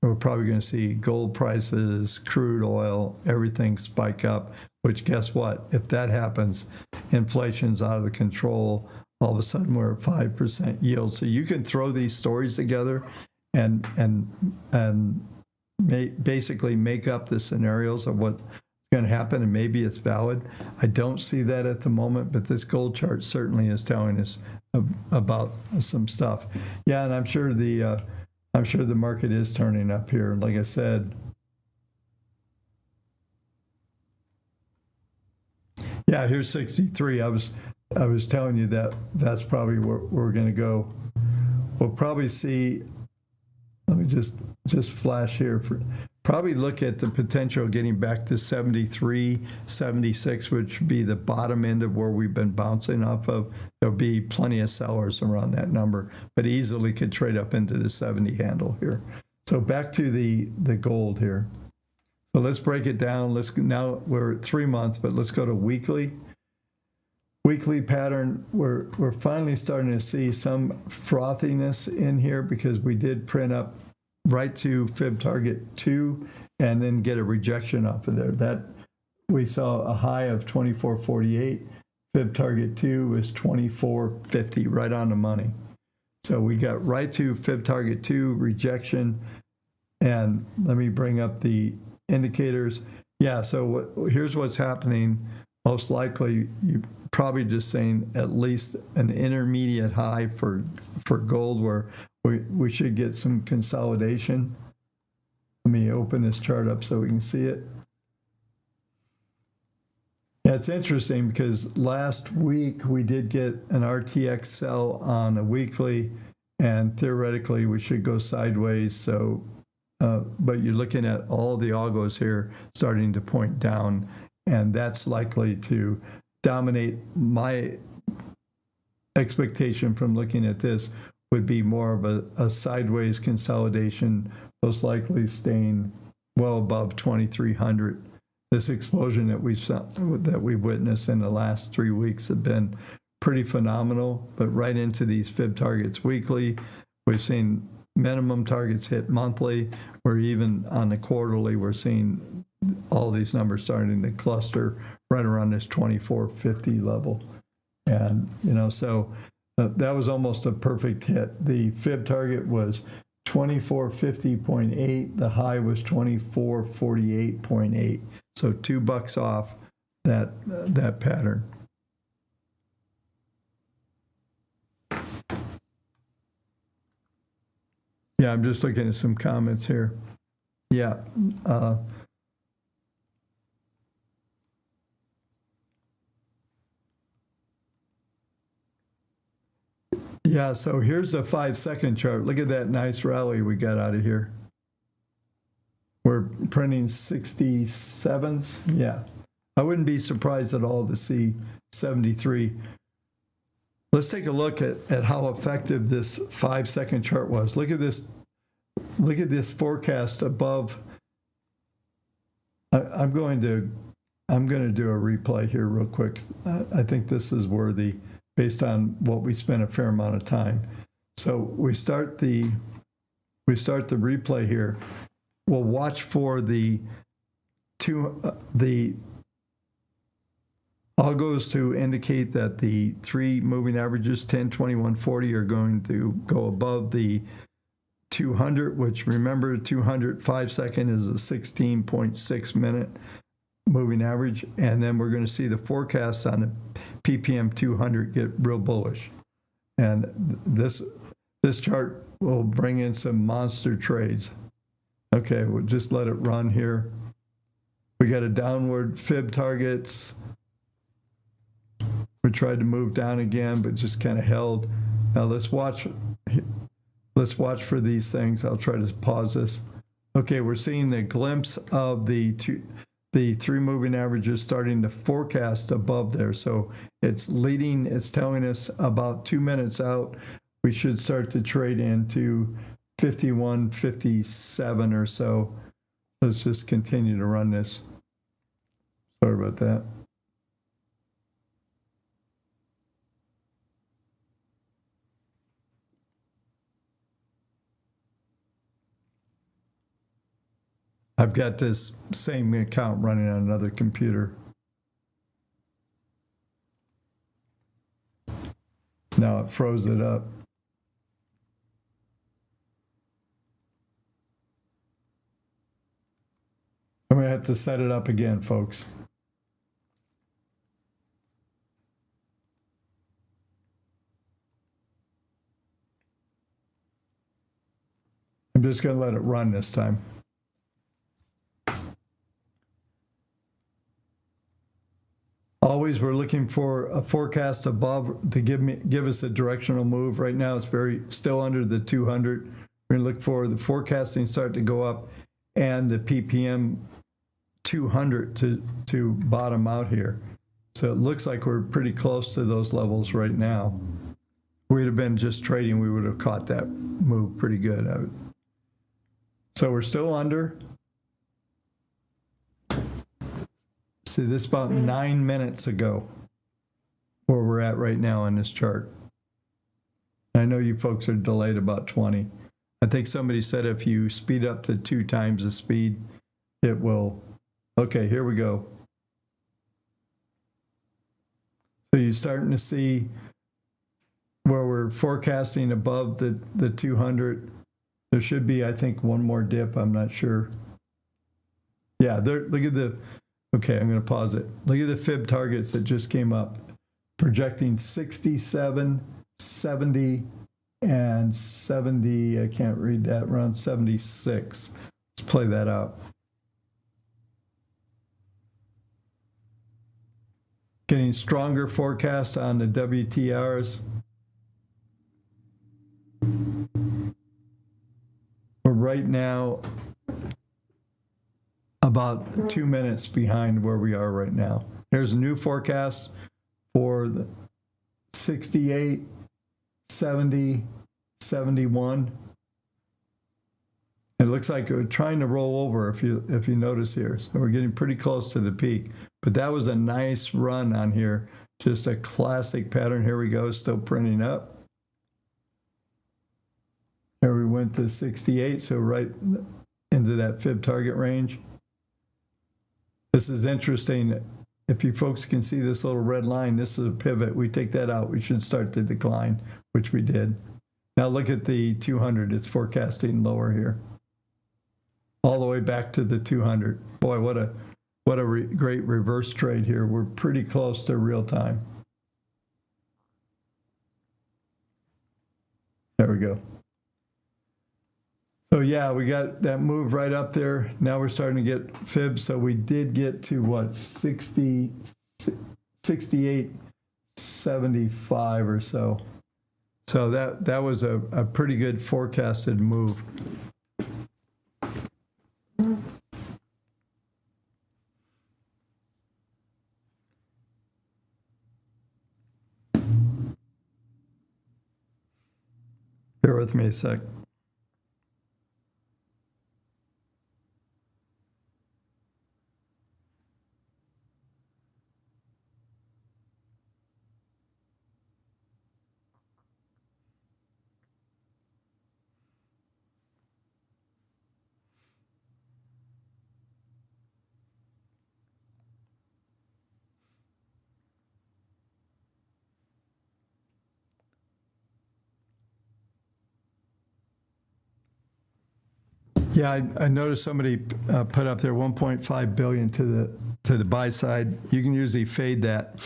we're probably going to see gold prices, crude oil, everything spike up, which guess what? If that happens, inflation's out of control. All of a sudden we're at 5% yield. So you can throw these stories together and basically make up the scenarios of what's going to happen, and maybe it's valid. I don't see that at the moment, but this gold chart certainly is telling us about some stuff. Yeah, and I'm sure the market is turning up here. Like I said, yeah, here's 63. I was telling you that that's probably where we're going to go. We'll probably see. Let me just flash here. Probably look at the potential of getting back to 73, 76, which would be the bottom end of where we've been bouncing off of. There'll be plenty of sellers around that number, but easily could trade up into the 70 handle here. So back to the gold here. So let's break it down. Now we're at 3 months, but let's go to weekly. Weekly pattern, we're finally starting to see some frothiness in here because we did print up right to fib target 2 and then get a rejection off of there. That we saw a high of 24.48. Fib target 2 was 24.50, right on the money. So we got right to fib target 2 rejection. And let me bring up the indicators. Yeah, so here's what's happening. Most likely, you probably just saying at least an intermediate high for gold, where we should get some consolidation. Let me open this chart up so we can see it. Yeah, it's interesting because last week we did get an RTX sell on a weekly, and theoretically we should go sideways. So, but you're looking at all the algos here starting to point down, and that's likely to dominate. My expectation from looking at this would be more of a sideways consolidation, most likely staying well above 2,300. This explosion that we've witnessed in the last 3 weeks have been pretty phenomenal, but right into these fib targets weekly. We've seen minimum targets hit monthly, or even on the quarterly, we're seeing all these numbers starting to cluster right around this 24.50 level. And, so that was almost a perfect hit. The fib target was 24.50.8. The high was 24.48.8. So $2 off that pattern. Yeah, I'm just looking at some comments here. Yeah. Yeah, so here's a 5-second chart. Look at that nice rally we got out of here. We're printing 67s. Yeah, I wouldn't be surprised at all to see 73. Let's take a look at how effective this 5-second chart was. Look at this. Look at this forecast above. I'm going to do a replay here real quick. I think this is worthy based on what we spent a fair amount of time. So we start the replay here. We'll watch for the algos to indicate that the 3 moving averages, 10, 21, 40, are going to go above the 200, which, remember, 200 5-second is a 16.6 minute moving average. And then we're going to see the forecast on the PPM 200 get real bullish. And this chart will bring in some monster trades. Okay, we'll just let it run here. We got a downward fib targets. We tried to move down again, but just kind of held. Now let's watch for these things. I'll try to pause this. Okay, we're seeing a glimpse of the 3 moving averages starting to forecast above there. So it's leading, it's telling us about 2 minutes out, we should start to trade into 51, 57 or so. Let's just continue to run this. Sorry about that. I've got this same account running on another computer. Now it froze it up. I'm going to have to set it up again, folks. I'm just going to let it run this time. Always we're looking for a forecast above to give us a directional move. Right now it's still under the 200. We're going to look for the forecasting start to go up and the PPM 200 to bottom out here. So it looks like we're pretty close to those levels right now. If we'd have been just trading, we would have caught that move pretty good. So we're still under. See, this about 9 minutes ago, where we're at right now on this chart. I know you folks are delayed about 20. I think somebody said if you speed up to 2 times the speed, it will. Okay, here we go. So you're starting to see where we're forecasting above the 200. There should be, I think, one more dip. I'm not sure. Yeah, look at the, okay, I'm going to pause it. Look at the fib targets that just came up, projecting 67, 70, and 70. I can't read that, around 76. Let's play that out. Getting stronger forecast on the WTRs. We're right now about 2 minutes behind where we are right now. Here's a new forecast for the 68, 70, 71. It looks like we're trying to roll over if you notice here. So we're getting pretty close to the peak. But that was a nice run on here. Just a classic pattern. Here we go, still printing up. Here we went to 68, so right into that fib target range. This is interesting. If you folks can see this little red line, this is a pivot. We take that out, we should start to decline, which we did. Now look at the 200. It's forecasting lower here. All the way back to the 200. Boy, what a great reverse trade here. We're pretty close to real time. There we go. So yeah, we got that move right up there. Now we're starting to get fibs. So we did get to what, 60, 68, 75 or so. So that was a pretty good forecasted move. Bear with me a sec. Yeah, I noticed somebody put up there 1.5 billion to the buy side. You can usually fade that.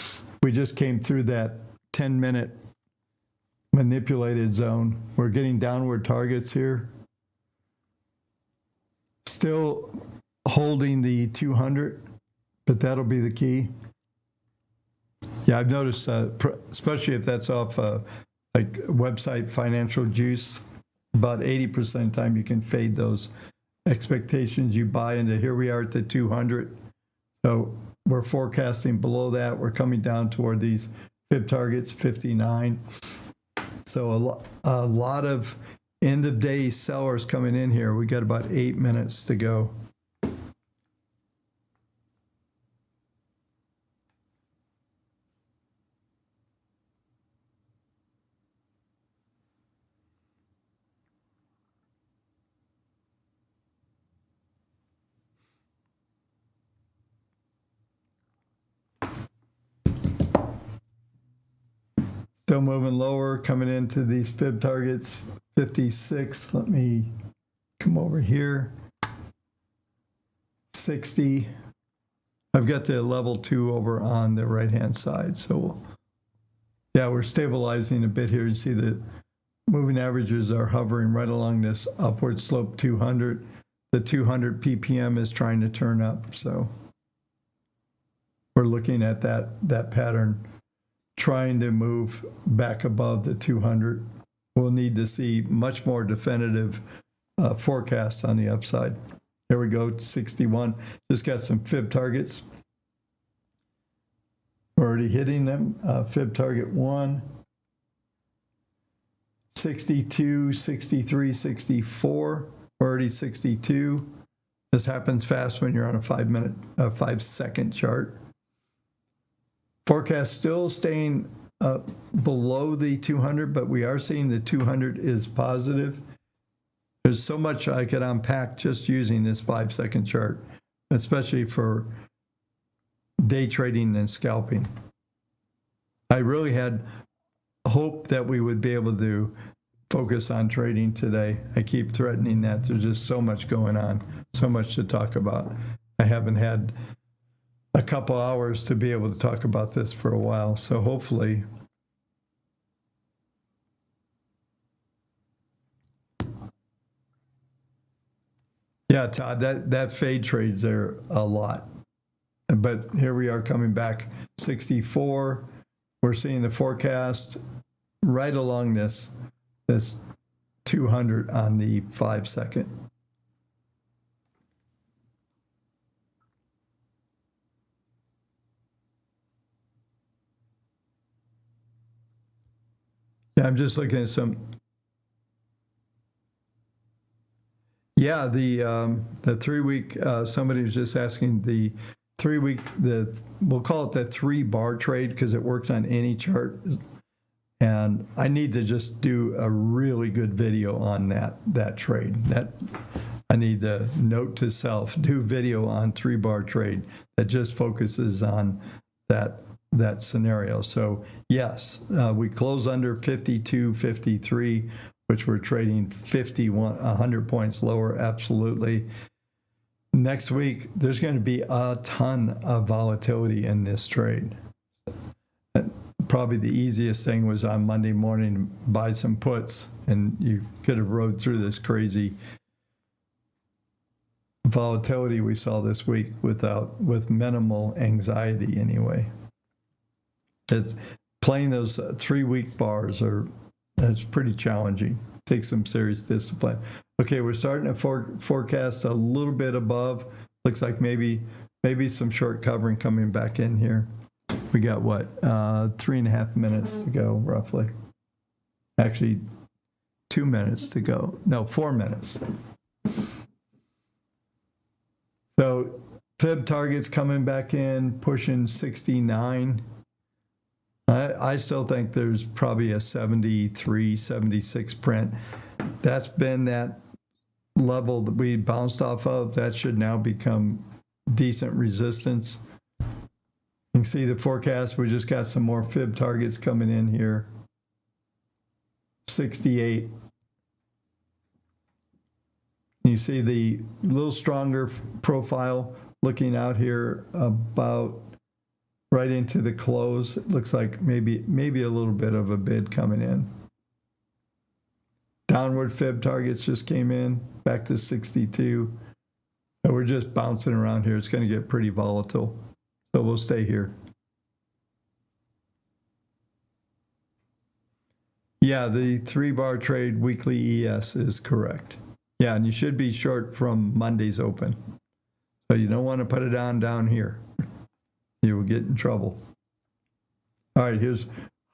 We just came through that 10-minute manipulated zone. We're getting downward targets here. Still holding the 200, but that'll be the key. Yeah, I've noticed, especially if that's off like website Financial Juice, about 80% of the time you can fade those expectations you buy into. Here we are at the 200. So we're forecasting below that. We're coming down toward these fib targets, 59. So a lot of end of day sellers coming in here. We got about 8 minutes to go. Still moving lower, coming into these fib targets, 56. Let me come over here. 60. I've got the level 2 over on the right-hand side. So, yeah, we're stabilizing a bit here. You see the moving averages are hovering right along this upward slope 200. The 200 ppm is trying to turn up. So we're looking at that pattern, trying to move back above the 200. We'll need to see much more definitive forecasts on the upside. Here we go, 61. Just got some fib targets. We're already hitting them. Fib target 1, 62, 63, 64. Already 62. This happens fast when you're on a 5-second chart. Forecast still staying below the 200, but we are seeing the 200 is positive. There's so much I could unpack just using this 5-second chart, especially for day trading and scalping. I really had hope that we would be able to focus on trading today. I keep threatening that. There's just so much going on, so much to talk about. I haven't had a couple hours to be able to talk about this for a while, so hopefully yeah, Todd, that fade trades there a lot. But here we are coming back 64. We're seeing the forecast right along this 200 on the 5-second. Yeah, I'm just looking at some. Yeah, the 3-week. Somebody was just asking the 3-week. We'll call it the 3-bar trade because it works on any chart. And I need to just do a really good video on that trade. I need to note to self, do video on 3-bar trade that just focuses on that scenario. So yes, we close under 52.53, which we're trading 100 points lower. Absolutely. Next week, there's going to be a ton of volatility in this trade. Probably the easiest thing was on Monday morning, buy some puts, and you could have rode through this crazy volatility we saw this week with minimal anxiety anyway. It's playing those 3-week bars it's pretty challenging. Takes some serious discipline. Okay, we're starting to forecast a little bit above. Looks like maybe some short covering coming back in here. We got what, 3.5 minutes to go, roughly. Actually, 2 minutes to go. No, 4 minutes. So fib targets coming back in, pushing 69. I still think there's probably a 73, 76 print. That's been that level that we bounced off of. That should now become decent resistance. You can see the forecast. We just got some more fib targets coming in here. 68. You see the little stronger profile looking out here about right into the close. It looks like maybe a little bit of a bid coming in. Downward fib targets just came in, back to 62. So we're just bouncing around here. It's going to get pretty volatile. So we'll stay here. Yeah, the 3-bar trade weekly ES is correct. Yeah, and you should be short from Monday's open. So you don't want to put it on down here. You will get in trouble. All right, here's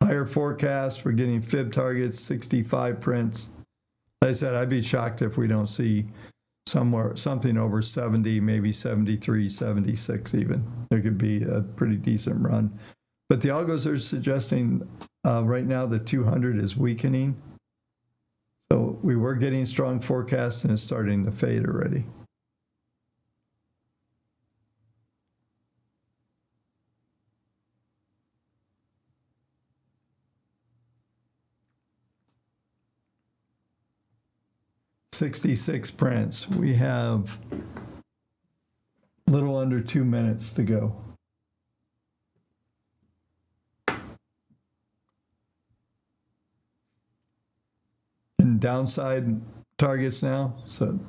higher forecast. We're getting fib targets, 65 prints. Like I said, I'd be shocked if we don't see something over 70, maybe 73, 76 even. There could be a pretty decent run. But the algos are suggesting right now the 200 is weakening. So we were getting strong forecasts and it's starting to fade already. 66 prints. We have a little under 2 minutes to go. And downside targets now. So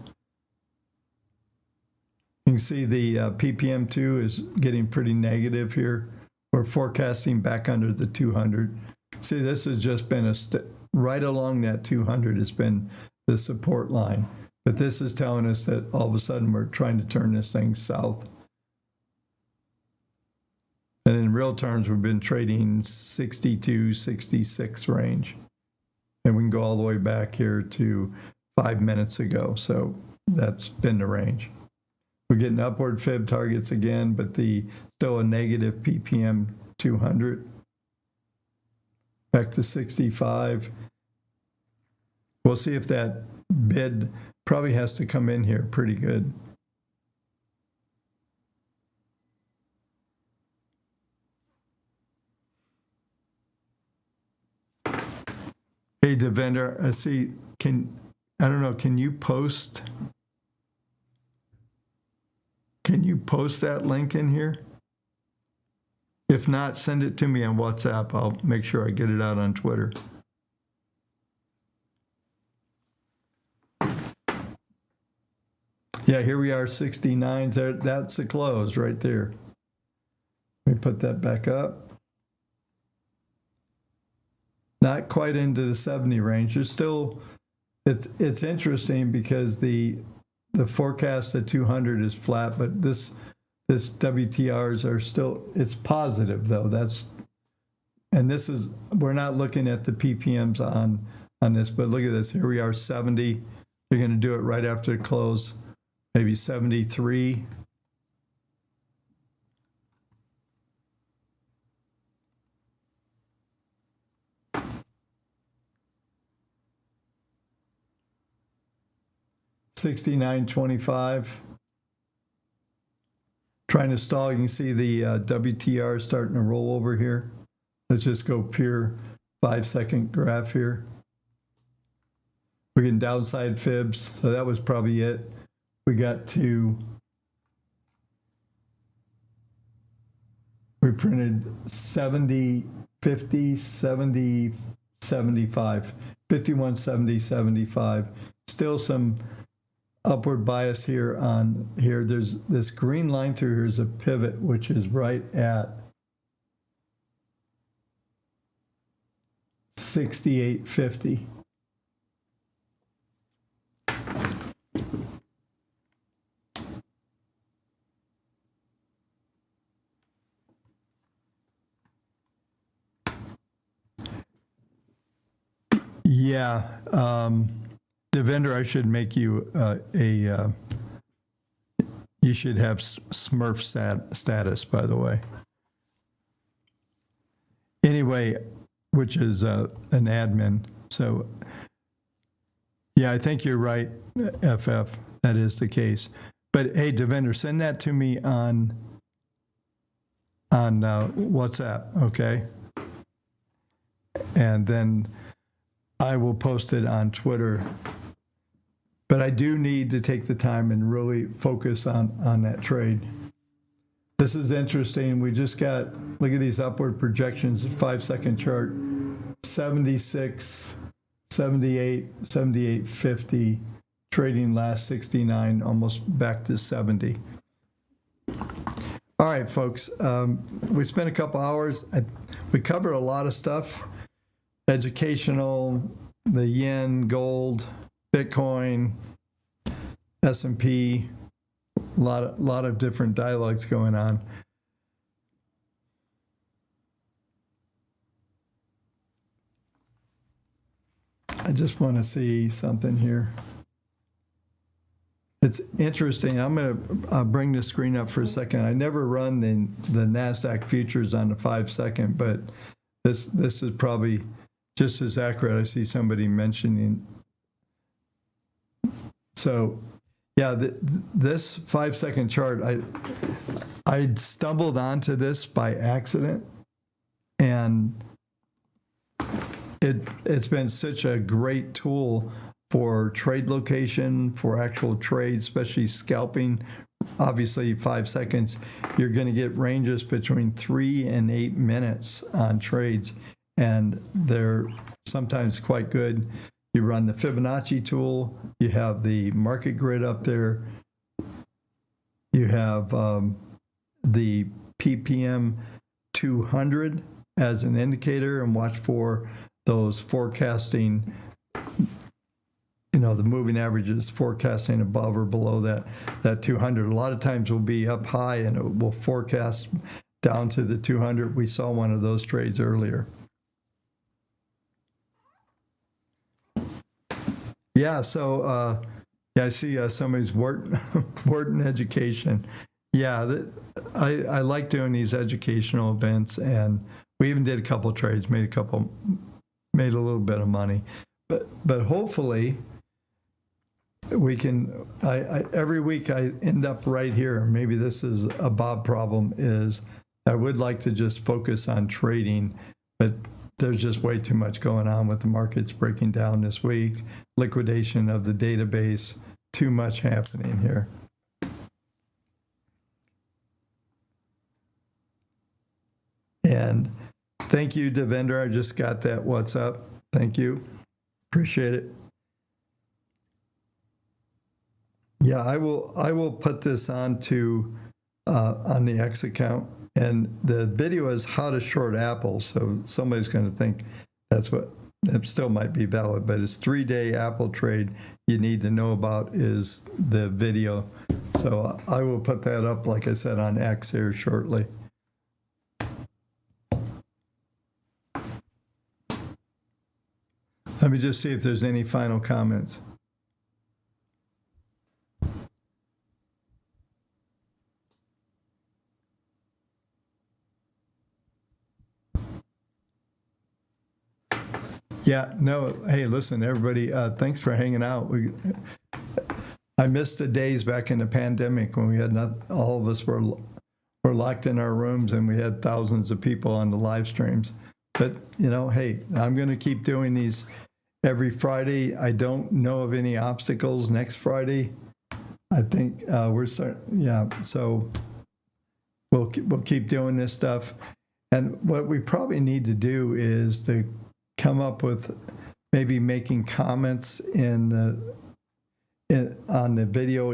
you can see the PPM2 is getting pretty negative here. We're forecasting back under the 200. See, this has just been right along that 200 has been the support line. But this is telling us that all of a sudden we're trying to turn this thing south. And in real terms, we've been trading 62, 66 range. And we can go all the way back here to 5 minutes ago. So that's been the range. We're getting upward fib targets again, but still a negative PPM 200. Back to 65. We'll see if that bid probably has to come in here pretty good. Hey, Devender, I see, I don't know, can you post that link in here? If not, send it to me on WhatsApp. I'll make sure I get it out on Twitter. Yeah, here we are, 69s. There, that's the close right there. Let me put that back up. Not quite into the 70 range. There's still, it's interesting because the forecast at 200 is flat, but this WTRs are still, it's positive though. And this is, we're not looking at the PPMs on this, but look at this. Here we are, 70. They're going to do it right after the close, maybe 73. $69.25. Trying to stall. You can see the WTR starting to roll over here. Let's just go pure 5-second graph here. We're getting downside fibs, so that was probably it. We printed 70, 50, 70, 75, 51, 70, 75. Still some upward bias here on here. There's this green line through here is a pivot, which is right at 68.50. Yeah, Devender, I should make you you should have Smurf status, by the way. Anyway, which is an admin. So, yeah, I think you're right, FF. That is the case. But hey, Devender, send that to me on WhatsApp, okay? And then I will post it on Twitter. But I do need to take the time and really focus on that trade. This is interesting. We just got, look at these upward projections, 5-second chart, 76, 78, 78.50, trading last 69, almost back to 70. All right, folks, we spent a couple hours. We covered a lot of stuff, educational, the yen, gold, Bitcoin, S&P, a lot of different dialogues going on. I just want to see something here. It's interesting. I'm going to bring the screen up for a second. I never run the NASDAQ futures on the 5-second, but this is probably just as accurate. I see somebody mentioning. So, yeah, this 5-second chart, I stumbled onto this by accident, and it's been such a great tool for trade location, for actual trades, especially scalping. Obviously, 5 seconds, you're going to get ranges between 3 and 8 minutes on trades, and they're sometimes quite good. You run the Fibonacci tool, you have the market grid up there, you have the PPM 200 as an indicator, and watch for those forecasting, the moving averages forecasting above or below that 200. A lot of times will be up high and it will forecast down to the 200. We saw one of those trades earlier. Yeah, so I see somebody's Wharton Education. Yeah, I like doing these educational events, and we even did a couple of trades, made a little bit of money, but hopefully we can. Every week I end up right here. Maybe this is a Bob problem. Is I would like to just focus on trading, but there's just way too much going on with the markets breaking down this week. Liquidation of the database. Too much happening here. And thank you, Devendra. I just got that. What's up? Thank you. Appreciate it. Yeah, I will put this on the X account, and the video is how to short Apple. So somebody's going to think that's what it still might be valid, but it's 3-day Apple trade you need to know about is the video. So I will put that up, like I said, on X here shortly. Let me just see if there's any final comments. Yeah, no, hey, listen, everybody, thanks for hanging out. I missed the days back in the pandemic when we had all of us were locked in our rooms and we had thousands of people on the live streams. But, hey, I'm going to keep doing these every Friday. I don't know of any obstacles next Friday. I think we're starting, yeah, so we'll keep doing this stuff. And what we probably need to do is to come up with maybe making comments on the video.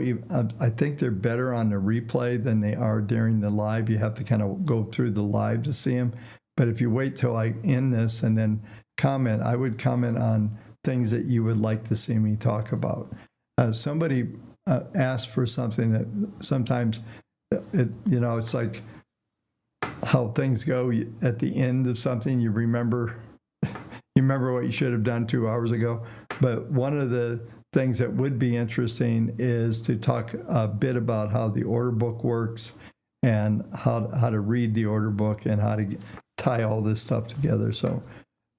I think they're better on the replay than they are during the live. You have to kind of go through the live to see them. But if you wait till I end this and then comment, I would comment on things that you would like to see me talk about. Somebody asked for something that sometimes, it's like how things go at the end of something. You remember what you should have done 2 hours ago. But one of the things that would be interesting is to talk a bit about how the order book works and how to read the order book and how to tie all this stuff together. So,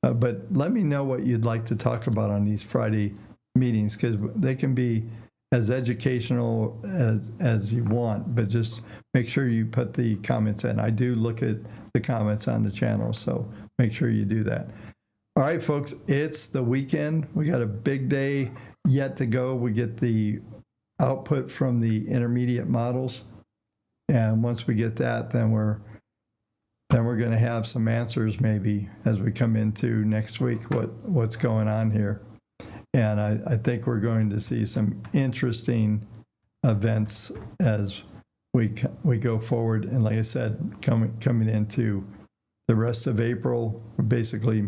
but let me know what you'd like to talk about on these Friday meetings, because they can be as educational as you want, but just make sure you put the comments in. I do look at the comments on the channel, so make sure you do that. All right, folks, it's the weekend. We got a big day yet to go. We get the output from the intermediate models, and once we get that, then we're going to have some answers maybe as we come into next week what's going on here. And I think we're going to see some interesting events as we go forward. And like I said, coming into the rest of April, basically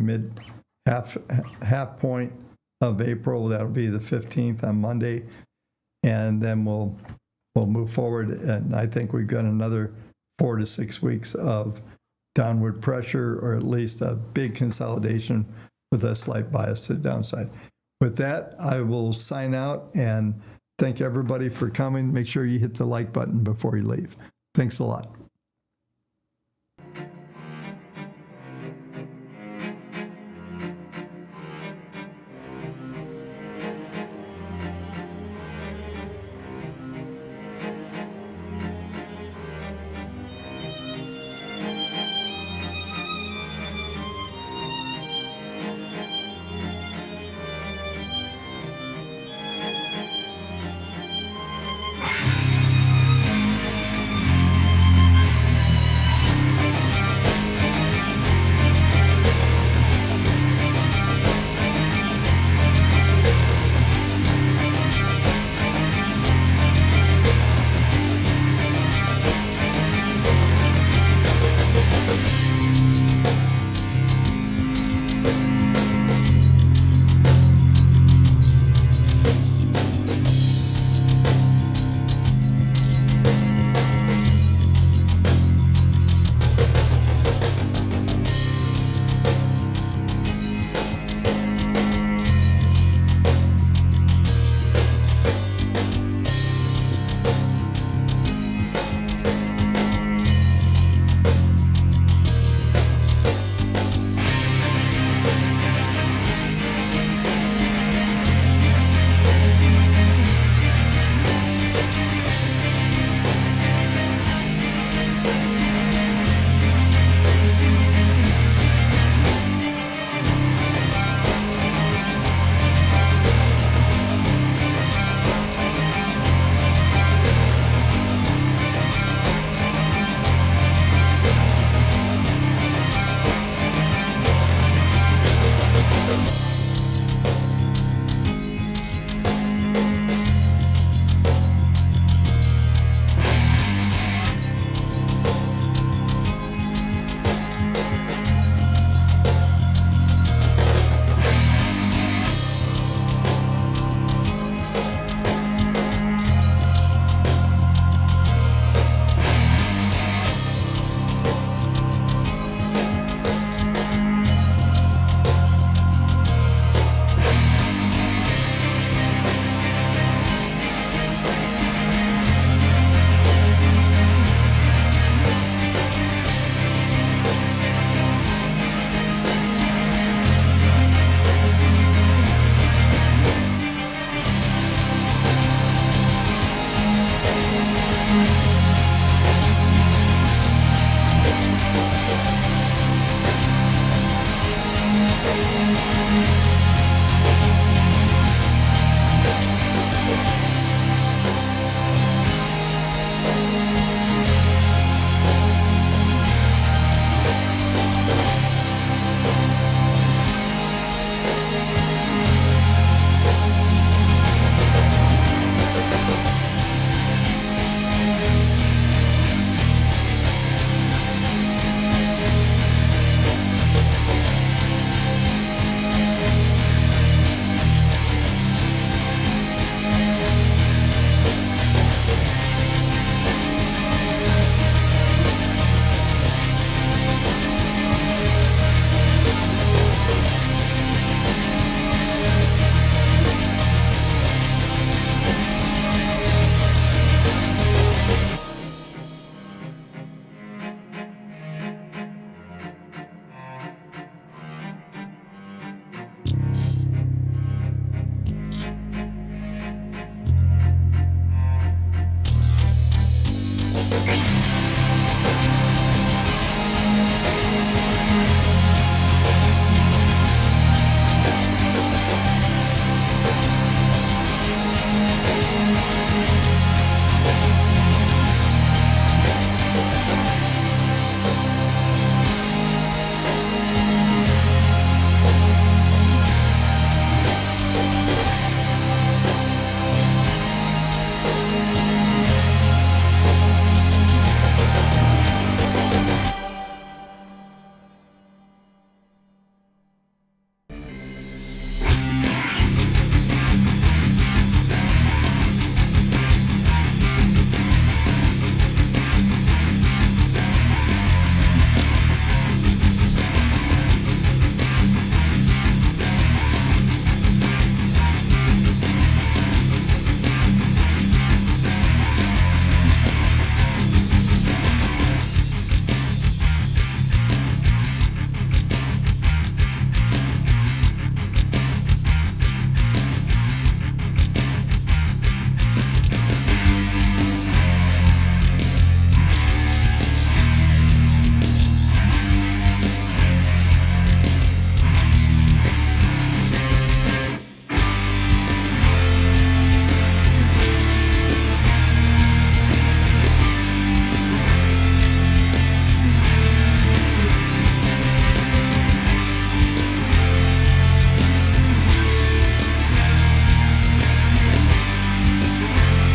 half point of April, that'll be the 15th on Monday, and then we'll move forward. And I think we've got another 4 to 6 weeks of downward pressure, or at least a big consolidation with a slight bias to the downside. With that, I will sign out and thank everybody for coming. Make sure you hit the like button before you leave. Thanks a lot. Bye.